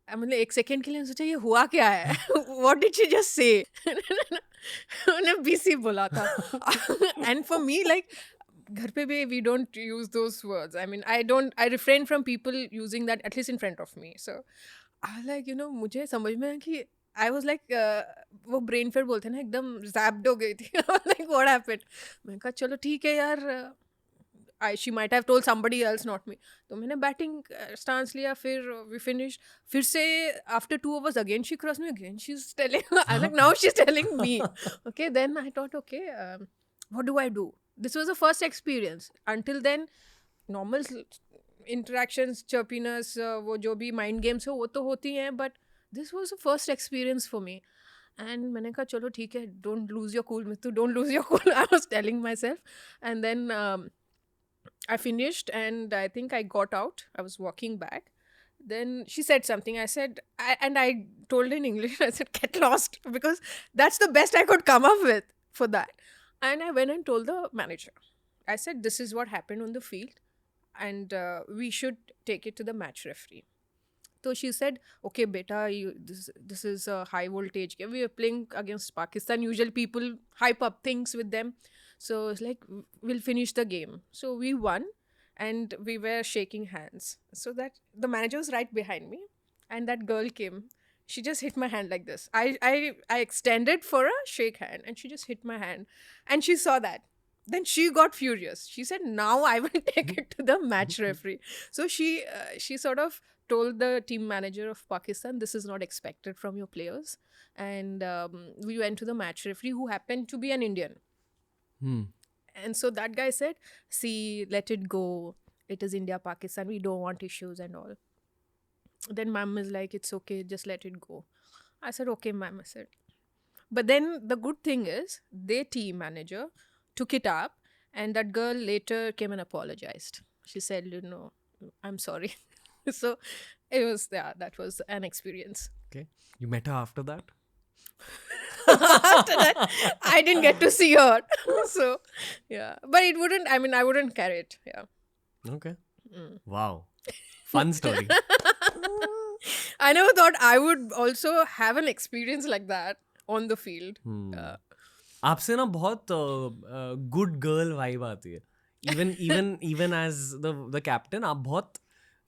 मतलब एक second के लिए सोचा ये हुआ क्या है? What did she just say? उन्हें BC बोला था. And for me, like, घर पे भी we don't use those words. I mean, I refrain from people using that, at least in front of me. So I was like, मुझे समझ में आया कि I was like, वो brain fade बोलते हैं ना, एकदम zapped हो गई थी. I was like, what happened? मैंने कहा चलो ठीक है यार, she might have told somebody else, not me. तो मैंने बैटिंग स्टांस लिया, फिर we finished. फिर से after 2 overs again she crossed me again. She's telling, I was like, now she's telling me. Okay, then I thought, okay, what do I do? This was the first experience. Until then, normal interactions, chirpiness, वो जो भी mind games है वो तो होती हैं, but this was the first experience for me. And मैंने कहा चलो ठीक है, don't lose your cool, Mithu, don't lose your cool. I was telling myself. And then I finished and I think I got out. I was walking back. Then she said something. I said, and I told in English, I said, get lost, because that's the best I could come up with for that. And I went and told the manager. I said, this is what happened on the field and we should take it to the match referee. So she said, okay, beta, this is a high voltage game. We were playing against Pakistan. Usually people hype up things with them. So it's like, we'll finish the game. So we won and we were shaking hands. So that the manager was right behind me and that girl came. She just hit my hand like this. I extended for a shake hand and she just hit my hand. And she saw that. Then she got furious. She said, now I will take it to the match referee. So she sort of told the team manager of Pakistan, this is not expected from your players. And we went to the match referee, who happened to be an Indian. And so that guy said, see, let it go. It is India, Pakistan. We don't want issues and all. Then ma'am is like, it's okay, just let it go. I said, okay, ma'am. I said. But then the good thing is, their team manager took it up and that girl later came and apologized. She said, I'm sorry. So it was, that was an experience. Okay. You met her after that? After that, I didn't get to see her. So, yeah. But I wouldn't carry it. Yeah. Okay. Wow. Fun story. I never thought I would also have an experience like that on the field. आपसे ना बहुत good girl vibe आती है. Even as the captain, आप बहुत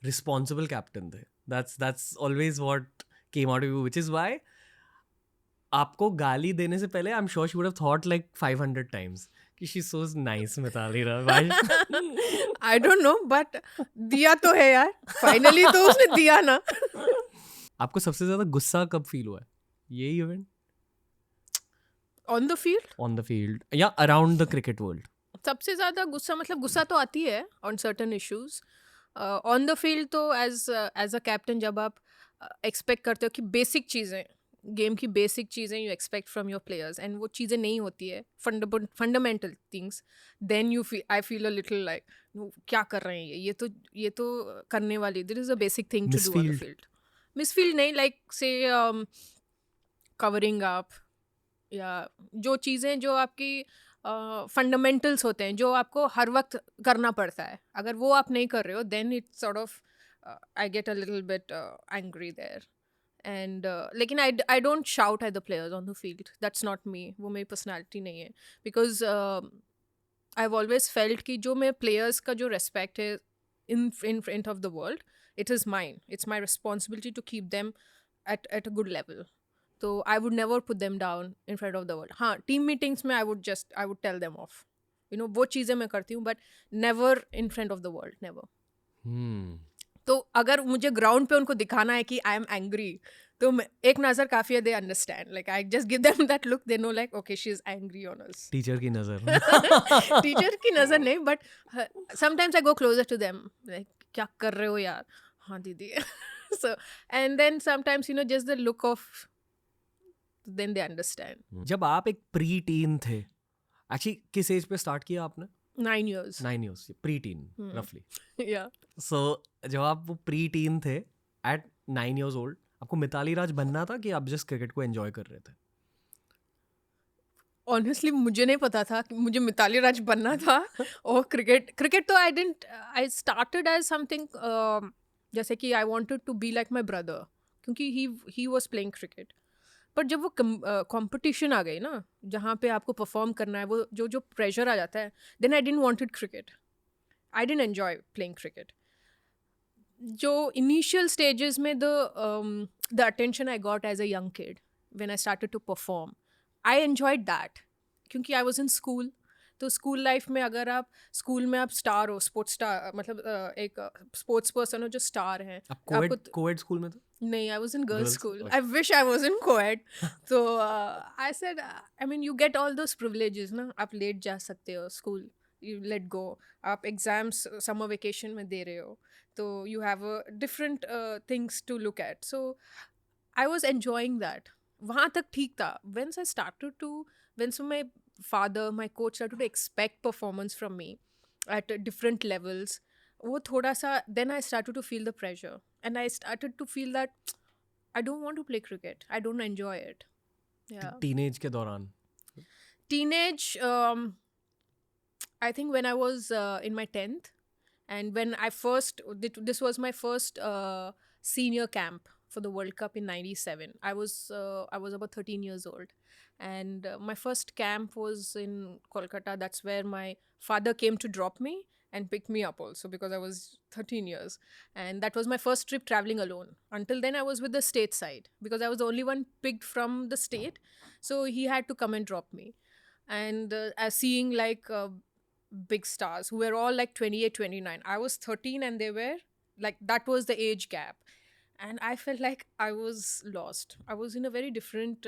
responsible captain थे. That's always what came out of you, which is why आपको गाली देने से पहले I am sure she would have thought like 500 times कि she so nice Mitali Raj. I don't know but दिया तो है यार, फाइनली तो उसने दिया ना. आपको सबसे ज्यादा गुस्सा कब फील हुआ है? यही event on the field, on the field या अराउंड द क्रिकेट वर्ल्ड? सबसे ज़्यादा गुस्सा, मतलब गुस्सा तो आती है on certain issues. On the field तो एज अ कैप्टन जब आप एक्सपेक्ट करते हो कि बेसिक चीज़ें, गेम की बेसिक चीज़ें you expect from your players and वो चीज़ें नहीं होती है, fundamental things, then I feel a little like क्या कर रहे हैं ये तो करने वाली, this is a basic thing to do on the field. Misfield नहीं, लाइक से कवरिंग अप या जो चीज़ें जो आपकी फंडामेंटल्स होते हैं जो आपको हर वक्त करना पड़ता है, अगर वो आप नहीं कर रहे हो then it's sort of I get a little bit angry there. And लेकिन I don't shout at the players on the field, that's not me, वो मेरी पर्सनैलिटी नहीं है. Because I have always felt कि जो मेरे प्लेयर्स का जो रेस्पेक्ट है in front of the world, it is mine, it's my responsibility to keep them at a good level. So I would never put them down in front of the world. हाँ, team meetings में I would tell them off. You know, वो चीज़ें मैं करती हूँ but never in front of the world, never. तो अगर मुझे ग्राउंड पे उनको दिखाना है कि I am angry, तो एक नज़र काफ़ी है, they understand. Like I just give them that look, they know like okay she is angry on us. Teacher की नज़र. टीचर की नज़र नहीं, but sometimes I go closer to them. Like क्या कर रहे हो यार? हाँ दीदी. So and then sometimes you know just the look of, then they understand. जब आप एक प्री टीन थे, एक्चुअली किस एज पे स्टार्ट किया आपने? 9 years. 9 years, प्री टीन रफली. Yeah. सो जब आप वो प्री टीन थे एट 9 years old, आपको मिताली राज बनना था कि आप जस्ट क्रिकेट को एंजॉय कर रहे थे? ऑनेस्टली मुझे नहीं पता था कि मुझे मिताली राज बनना था. और क्रिकेट तो आई स्टार्टेड एज समथिंग जैसे कि I wanted to be like my brother, क्योंकि ही वाज प्लेइंग क्रिकेट. पर जब वो कंपटीशन आ गई ना, जहाँ पे आपको परफॉर्म करना है, वो जो प्रेशर आ जाता है, then I didn't wanted cricket. I didn't enjoy playing cricket. जो इनिशियल स्टेजेस में the attention I got as a young kid when I started to perform, I enjoyed that, क्योंकि आई वॉज इन स्कूल. तो school life में अगर आप school में आप star हो, स्पोर्ट्स स्टार, मतलब एक स्पोर्ट्स पर्सन हो जो स्टार हैं. आप कोएड स्कूल में थे? नहीं, I was in girls school. I wish I was in coed. तो I said, I mean you get all those privileges ना, आप लेट जा सकते हो स्कूल, यू लेट गो, आप एग्जाम्स समर वेकेशन में दे रहे हो, तो you have different things to look at. So I was enjoying that. वहाँ तक ठीक था. Once I started to, once my father, my coach started to expect performance from me at different levels, वो थोड़ा सा, then I started to feel the pressure and I started to feel that I don't want to play cricket. I don't enjoy it. Yeah. Teenage के दौरान? Teenage, I think when I was in my 10th, and when I first, this was my first senior camp for the World Cup in 97. I was about 13 years old, and my first camp was in Kolkata. That's where my father came to drop me and pick me up also, because I was 13 years, and that was my first trip traveling alone. Until then I was with the state side, because I was the only one picked from the state, so he had to come and drop me. And as seeing like big stars who were all like 28, 29, I was 13 and they were like, that was the age gap. And I felt like I was lost. I was in a very different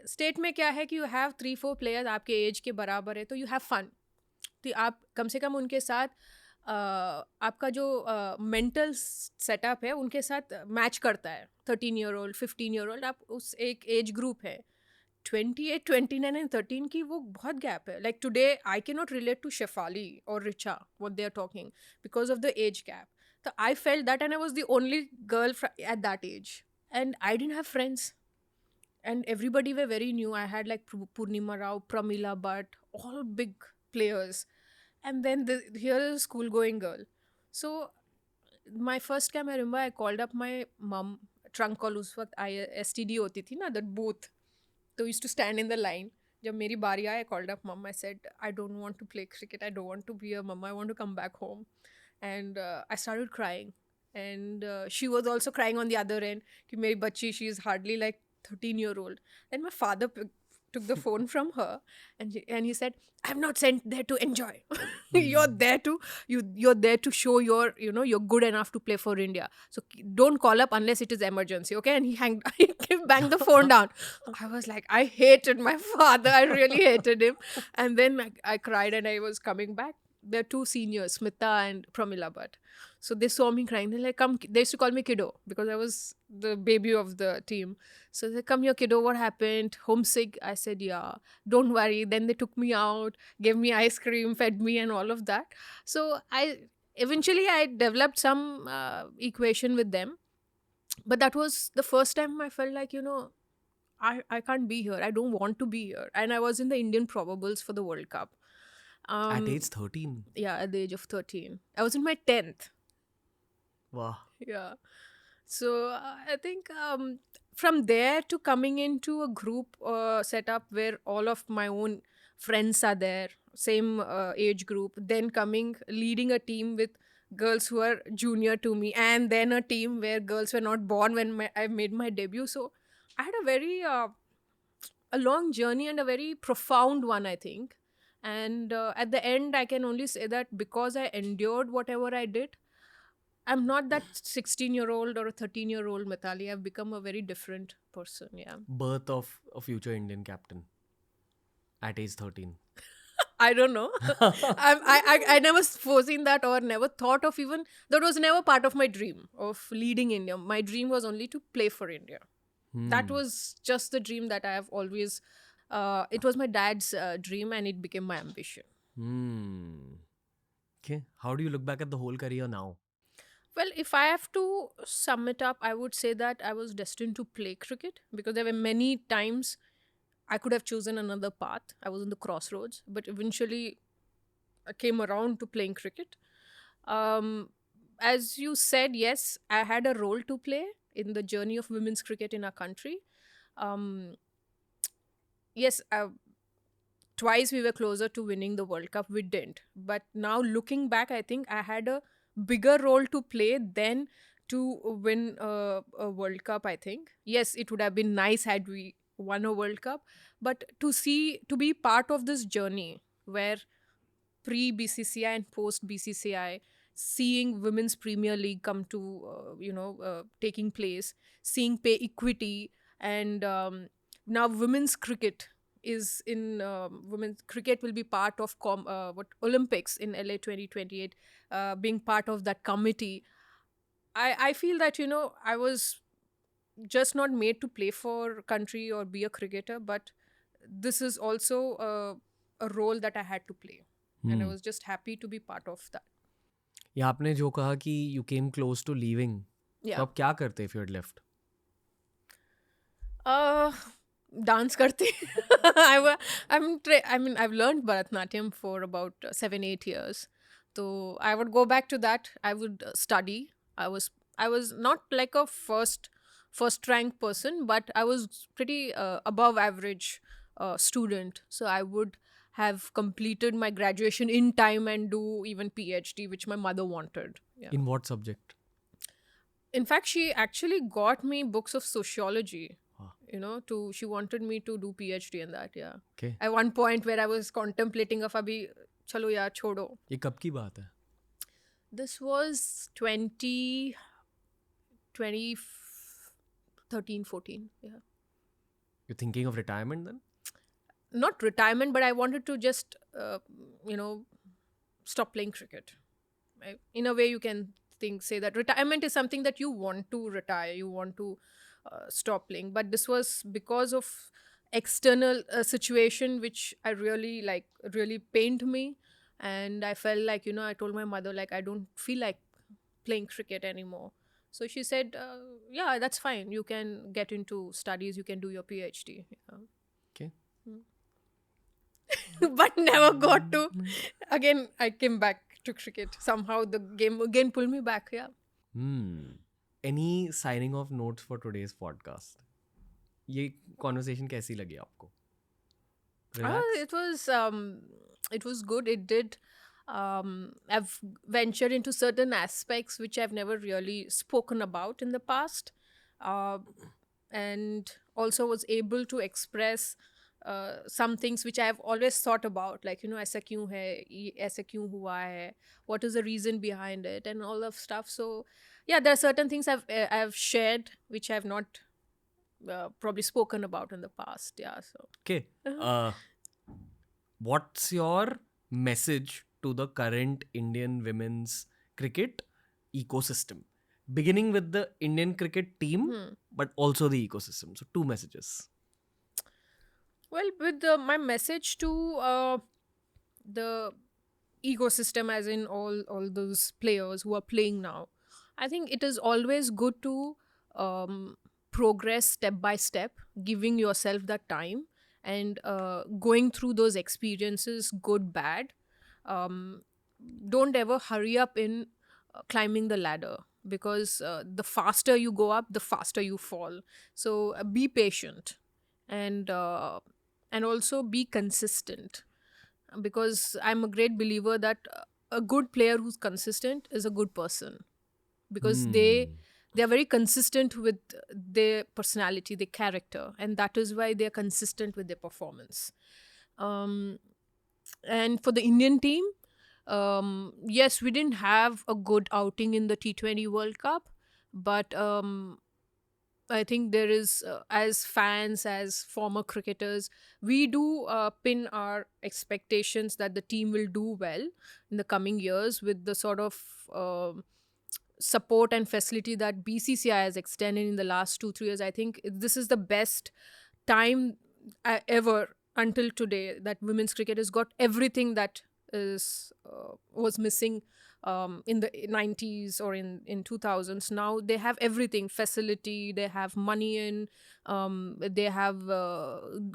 state. में क्या है कि you have 3-4 players आपके age के बराबर है, तो you have fun. तो आप कम से कम उनके साथ आपका जो mental setup है उनके साथ match करता है. 13-year-old, 15-year-old, आप उस एक age group है. 28, 29 and 13 की वो बहुत gap है. Like today I cannot relate to Shefali or Richa, what they are talking, because of the age gap. So I felt that, and I was the only girl at that age, and I didn't have friends, and everybody were very new. I had like Purnima Rao, Pramila Bhatt, all big players, and then here is a school going girl. So my first camp, I remember I called up my mom. Trunk call उस वक्त STD होती थी ना, that booth. So I used to stand in the line. जब मेरी बारी आई, I called up mom. I said, I don't want to play cricket. I don't want to be a mama. I want to come back home. and I started crying, and she was also crying on the other end. Ki meri bachchi, she is hardly like 13-year-old. Then my father took the phone from her, and he said, "I'm not sent there to enjoy. You're there to you're there to show you're good enough to play for India. So don't call up unless it is emergency, okay?" And he banged the phone down. I was like, I hated my father. I really hated him. And then I cried, and I was coming back. There are two seniors, Smita and Pramila Bhatt. So they saw me crying. They're like, "Come." They used to call me kiddo because I was the baby of the team. So they, "Come here, kiddo. What happened? Homesick?" I said, "Yeah. Don't worry." Then they took me out, gave me ice cream, fed me, and all of that. So eventually I developed some equation with them. But that was the first time I felt like, I can't be here. I don't want to be here. And I was in the Indian probables for the World Cup. At age 13. Yeah, at the age of 13. I was in my 10th. Wow. Yeah. So I think from there to coming into a group setup where all of my own friends are there, same age group, then leading a team with girls who are junior to me, and then a team where girls were not born when I made my debut. So I had a very a long journey and a very profound one, I think. And at the end, I can only say that because I endured whatever I did, I'm not that 16-year-old or a 13-year-old Mithali. I've become a very different person. Yeah. Birth of a future Indian captain at age 13. I don't know. I never foreseen that or never thought of even, that was never part of my dream of leading India. My dream was only to play for India. That was just the dream that I have always, it was my dad's dream, and it became my ambition. Okay. How do you look back at the whole career now? Well, if I have to sum it up, I would say that I was destined to play cricket because there were many times I could have chosen another path. I was in the crossroads, but eventually I came around to playing cricket. As you said, yes, I had a role to play in the journey of women's cricket in our country. Yes, twice we were closer to winning the World Cup. We didn't. But now looking back, I think I had a bigger role to play than to win a World Cup, I think. Yes, it would have been nice had we won a World Cup. But to be part of this journey where pre-BCCI and post-BCCI, seeing Women's Premier League come to, taking place, seeing pay equity, and now women's cricket is in women's cricket will be part of Olympics in LA 2028, being part of that committee. I feel that I was just not made to play for country or be a cricketer, but this is also a role that I had to play, and I was just happy to be part of that. या आपने जो कहा कि you came close to leaving, Yeah. तो आप क्या करते if you had left? Dance करते. I've learned Bharatanatyam for about 7-8 years. So I would go back to that. I would study. I was not like a first rank person, but I was pretty above average student. So I would have completed my graduation in time and do even PhD, which my mother wanted. Yeah. In what subject? In fact, she actually got me books of sociology. She wanted me to do PhD in that. Yeah. Okay. At one point where I was contemplating of abhi chalo yaar chodo. ये कब की बात है? This was 2013-14. Yeah. You're thinking of retirement then? Not retirement, but I wanted to just stop playing cricket. Right? In a way, you can say that retirement is something that you want to retire, you want to stop playing. But this was because of external situation which I really pained me, and I felt like I told my mother like I don't feel like playing cricket anymore. So she said, yeah, that's fine, you can get into studies, you can do your PhD. Yeah. Okay. But never got to. Again, I came back to cricket. Somehow the game again pulled me back. Yeah. Any signing off notes for today's podcast? ये conversation कैसी लगी आपको? Relax? It was good. It did I've ventured into certain aspects which I've never really spoken about in the past, uh, and also was able to express some things which I've always thought about, like ऐसा क्यों है, ये ऐसा क्यों हुआ है, what is the reason behind it, and all of stuff. So yeah, there are certain things I've shared which I've not probably spoken about in the past. Yeah, so Okay. What's your message to the current Indian women's cricket ecosystem? Beginning with the Indian cricket team, but also the ecosystem. So, two messages. well, with my message to the ecosystem, as in all those players who are playing now, I think it is always good to progress step by step, giving yourself that time, and going through those experiences, good, bad. um, don't ever hurry up in climbing the ladder, because the faster you go up, the faster you fall. So be patient, and also be consistent, because I'm a great believer that a good player who's consistent is a good person, because they are very consistent with their personality, their character, and that is why they are consistent with their performance. um, and for the Indian team, yes, we didn't have a good outing in the T20 World Cup, but I think there is, as fans, as former cricketers, we do pin our expectations that the team will do well in the coming years with the sort of support and facility that BCCI has extended in the last 2-3 years. I think this is the best time ever until today that women's cricket has got everything that was missing in the 90s or in 2000s. Now they have everything, facility, they have money in, they have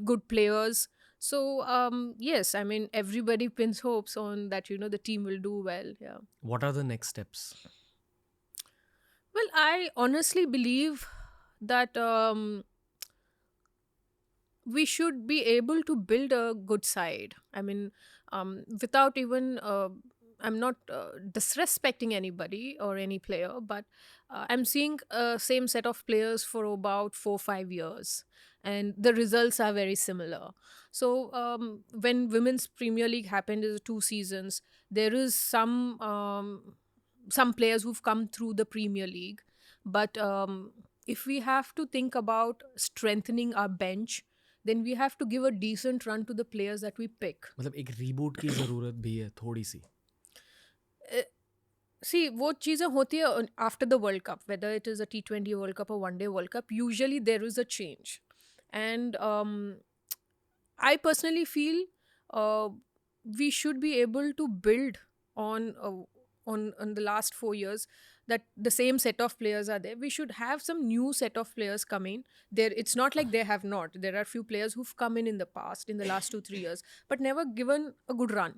good players. So yes, I mean, everybody pins hopes on that, the team will do well. Yeah. What are the next steps? Well, I honestly believe that we should be able to build a good side. I mean, without even, I'm not disrespecting anybody or any player, but I'm seeing same set of players for about 4-5 years, and the results are very similar. So when Women's Premier League happened, is 2 seasons. There is some players who've come through the Premier League, but if we have to think about strengthening our bench, then we have to give a decent run to the players that we pick. मतलब एक reboot की ज़रूरत भी है थोड़ी सी. See, वो चीज़ें होती है after the World Cup, whether it is a T20 World Cup or One Day World Cup, usually there is a change. And I personally feel we should be able to build on the last 4 years, that the same set of players are there. We should have some new set of players come in there. It's not like they have not. There are few players who've come in the past, in the last 2-3 years, but never given a good run.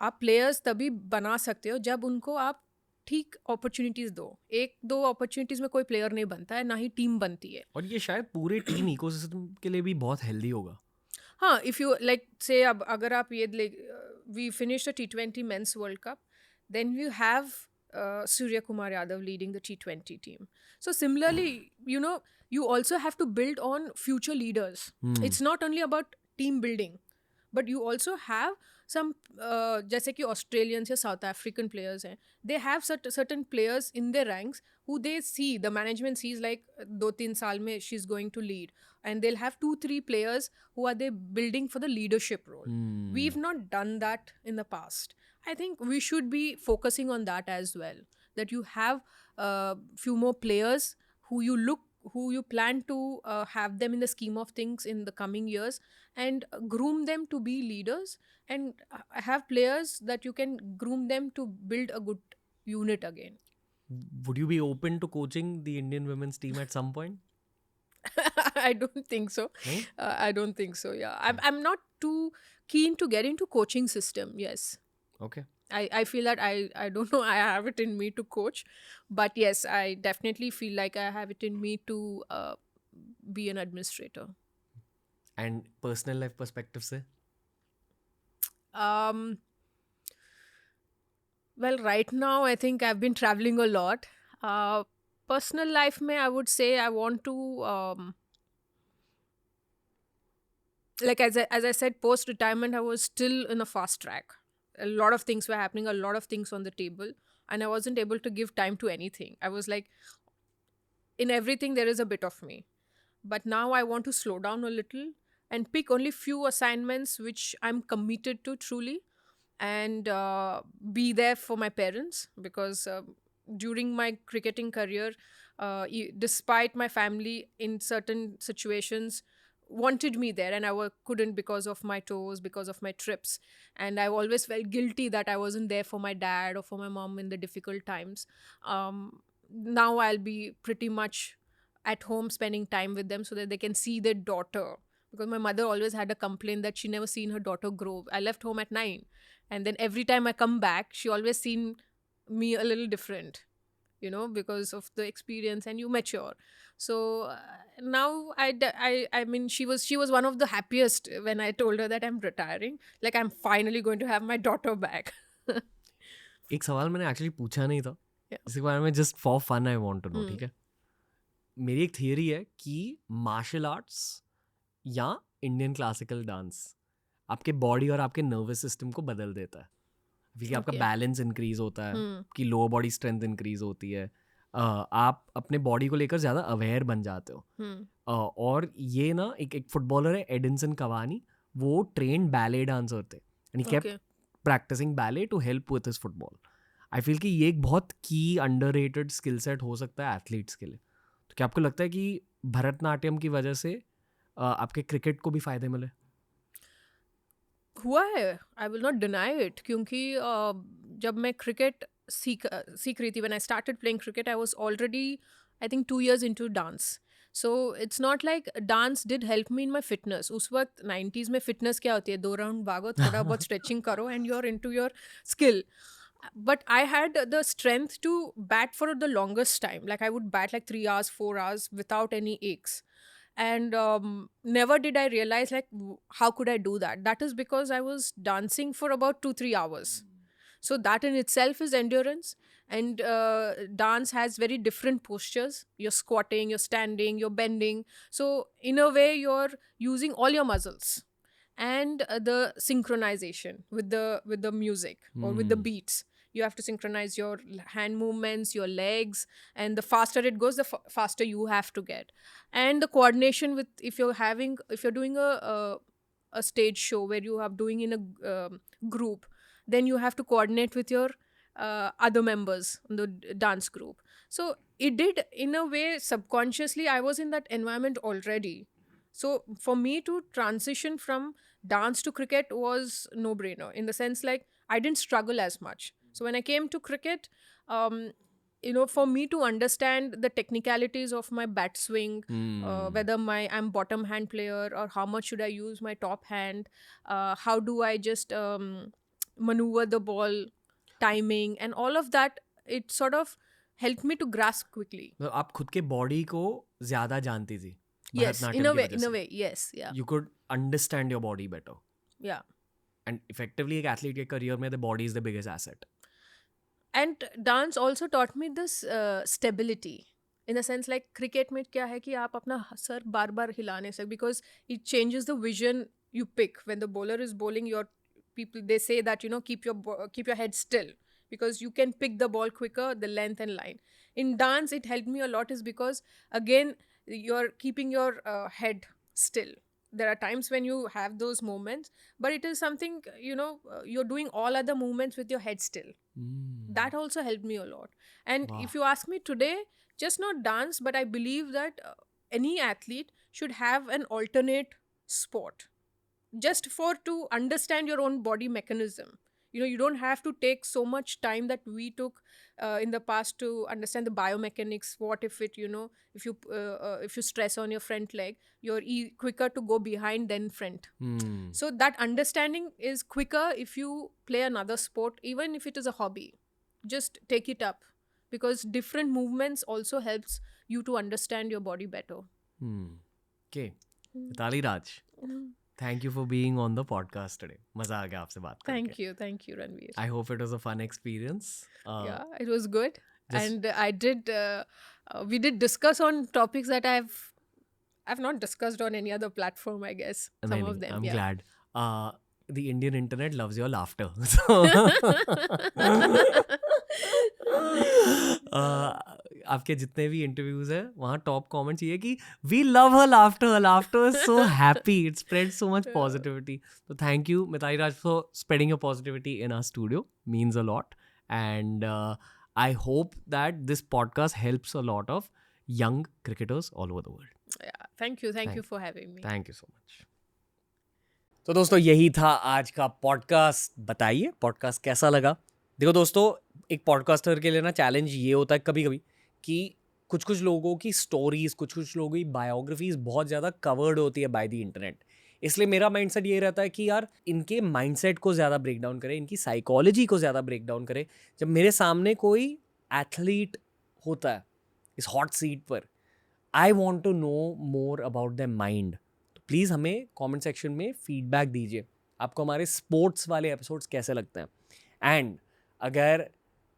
आप players तभी बना सकते हो जब उनको आप ठीक opportunities दो. 1-2 अपॉर्चुनिटीज में कोई प्लेयर नहीं बनता है, ना ही टीम बनती है. और ये शायद पूरे टीम इकोसिस्टम के लिए भी बहुत हेल्दी होगा. हाँ, इफ यू लाइक से, अब अगर आप ये we finish the T20 men's world cup, then you have Surya Kumar Yadav leading the T20 team. So similarly, you also have to build on future leaders. It's not only about team building, but you also have some, जैसे कि Australians या South African players हैं, they have certain players in their ranks who they see, the management sees like 2-3 साल में she's going to lead, and they'll have 2-3 players who are they building for the leadership role. We've not done that in the past. I think we should be focusing on that as well, that you have few more players who you plan to have them in the scheme of things in the coming years, and groom them to be leaders, and have players that you can groom them to build a good unit again. Would you be open to coaching the Indian women's team at some point? I don't think so. I don't think so. Yeah, I'm not too keen to get into coaching system. Yes. Okay. I feel that I don't know, I have it in me to coach, but yes, I definitely feel like I have it in me to be an administrator. And personal life perspective se? Well, right now, I think I've been traveling a lot. Personal life, mein, I would say I want to, like as I said, post retirement, I was still in a fast track. A lot of things were happening, a lot of things on the table, and I wasn't able to give time to anything. I was like, in everything, there is a bit of me. But now I want to slow down a little and pick only few assignments which I'm committed to truly, and be there for my parents, because during my cricketing career, despite my family in certain situations wanted me there, and couldn't because of my toes, because of my trips, and I've always felt guilty that I wasn't there for my dad or for my mom in the difficult times. Now I'll be pretty much at home spending time with them so that they can see their daughter, because my mother always had a complaint that she never seen her daughter grow. I left home at 9, and then every time I come back, she always seen me a little different, because of the experience, and you mature. So now I mean, she was one of the happiest when I told her that I'm retiring, like I'm finally going to have my daughter back. एक सवाल मैंने actually पूछा नहीं था, Yeah. इसके बारे में just for fun I want to know, ठीक है? मेरी एक थियरी है कि मार्शल आर्ट्स या इंडियन क्लासिकल डांस आपके बॉडी और आपके नर्वस सिस्टम को बदल देता है, क्योंकि आपका Okay. बैलेंस इंक्रीज होता है, कि लोअर बॉडी स्ट्रेंथ इंक्रीज होती है, आप अपने बॉडी को लेकर ज़्यादा अवेयर बन जाते हो। और ये ना एक फुटबॉलर है एडिनसन कवानी, वो ट्रेंड बैले डांसर थे, and he kept Okay. Practising ballet to help with his football. I feel कि ये एक बहुत की अंडररेटेड स्किल सेट हो सकता है एथलीट्स के लिए। तो क्या आपको लगता है कि भरतनाट्यम की वजह से आपके क्रिकेट को भी फायदे मिले? हुआ है, I will not deny it, क्योंकि जब मैं क्रिकेट सीख रही थी, when I started playing cricket, I was already I think 2 years into dance. So it's not like dance did help me in my fitness. उस वक्त 90s में fitness क्या होती है, 2 राउंड भागो, थोड़ा बहुत स्ट्रेचिंग करो, and you are into your skill. But I had the strength to bat for the longest time. Like I would bat like 3 hours, 4 hours without any aches. And never did I realize like how could I do that. That is because I was dancing for about 2-3 hours. So that in itself is endurance. And dance has very different postures. You're squatting, you're standing, you're bending. So in a way, you're using all your muscles. And the synchronization with the music or with the beats. You have to synchronize your hand movements, your legs, and the faster it goes, the faster you have to get. And the coordination with, if you're doing a stage show where you are doing in a group, then you have to coordinate with your other members in the dance group. So it did, in a way, subconsciously, I was in that environment already. So for me to transition from dance to cricket was no brainer, in the sense like I didn't struggle as much. So when I came to cricket, for me to understand the technicalities of my bat swing, whether I'm bottom hand player or how much should I use my top hand, how do I just maneuver the ball, timing, and all of that, it sort of helped me to grasp quickly. तो आप खुद के body को ज़्यादा जानती थी? Yes, in a way, yes, yeah. You could understand your body better. Yeah. And effectively एक athlete के करियर में the body is the biggest asset. And dance also taught me this stability. In a sense, like cricket में क्या है कि आप अपना sir बार बार हिला नहीं सकते, because it changes the vision you pick. When the bowler is bowling, they say that, keep your head still, because you can pick the ball quicker, the length and line. In dance, it helped me a lot is because, again, you're keeping your head still. There are times when you have those moments, but it is something, you're doing all other movements with your head still. That also helped me a lot. And if you ask me today, just not dance, but I believe that any athlete should have an alternate sport, just to understand your own body mechanism. You don't have to take so much time that we took in the past to understand the biomechanics. What if if you stress on your front leg, you're quicker to go behind than front. So that understanding is quicker if you play another sport, even if it is a hobby. Just take it up, because different movements also helps you to understand your body better. Okay. Mithali Raj, Thank you for being on the podcast today. मजा आ गया आपसे बात करके. Thank you, Ranveer. I hope it was a fun experience. Yeah, it was good. just- And I did, we did discuss on topics that I've not discussed on any other platform, I guess. Some नहीं, of them, I'm yeah. glad. The Indian internet loves your laughter. आपके जितने भी interviews है वहाँ top comments ये कि we love her laughter is so happy, it spread so much positivity. तो thank you Mitali Raj for spreading your positivity in our studio, means a lot. And I hope that this podcast helps a lot of young cricketers all over the world. Yeah, thank you for having me. Thank you so much. तो दोस्तों यही था आज का podcast. बताइए podcast कैसा लगा. देखो दोस्तों, एक पॉडकास्टर के लिए ना चैलेंज ये होता है कभी कभी कि कुछ लोगों की स्टोरीज, कुछ लोगों की बायोग्राफीज बहुत ज़्यादा कवर्ड होती है बाय द इंटरनेट. इसलिए मेरा माइंडसेट ये रहता है कि यार इनके माइंडसेट को ज़्यादा ब्रेक डाउन करें, इनकी साइकोलॉजी को ज़्यादा ब्रेक डाउन करें. जब मेरे सामने कोई एथलीट होता है इस हॉट सीट पर, I want to know more about the mind. तो प्लीज़ हमें कमेंट सेक्शन में फीडबैक दीजिए. आपको हमारे स्पोर्ट्स वाले एपिसोड्स कैसे लगते हैं. एंड अगर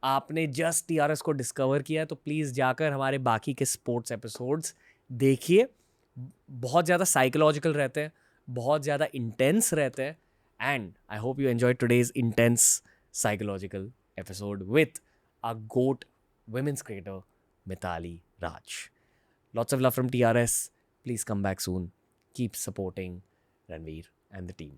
आपने जस्ट TRS को डिस्कवर किया है तो प्लीज़ जाकर हमारे बाकी के स्पोर्ट्स एपिसोड्स देखिए. बहुत ज़्यादा साइकोलॉजिकल रहते हैं, बहुत ज़्यादा इंटेंस रहते हैं. And I hope you enjoy today's intense psychological episode with a GOAT women's cricketer Mithali Raj. Lots of love from TRS. Please come back soon. Keep supporting Ranveer and the team.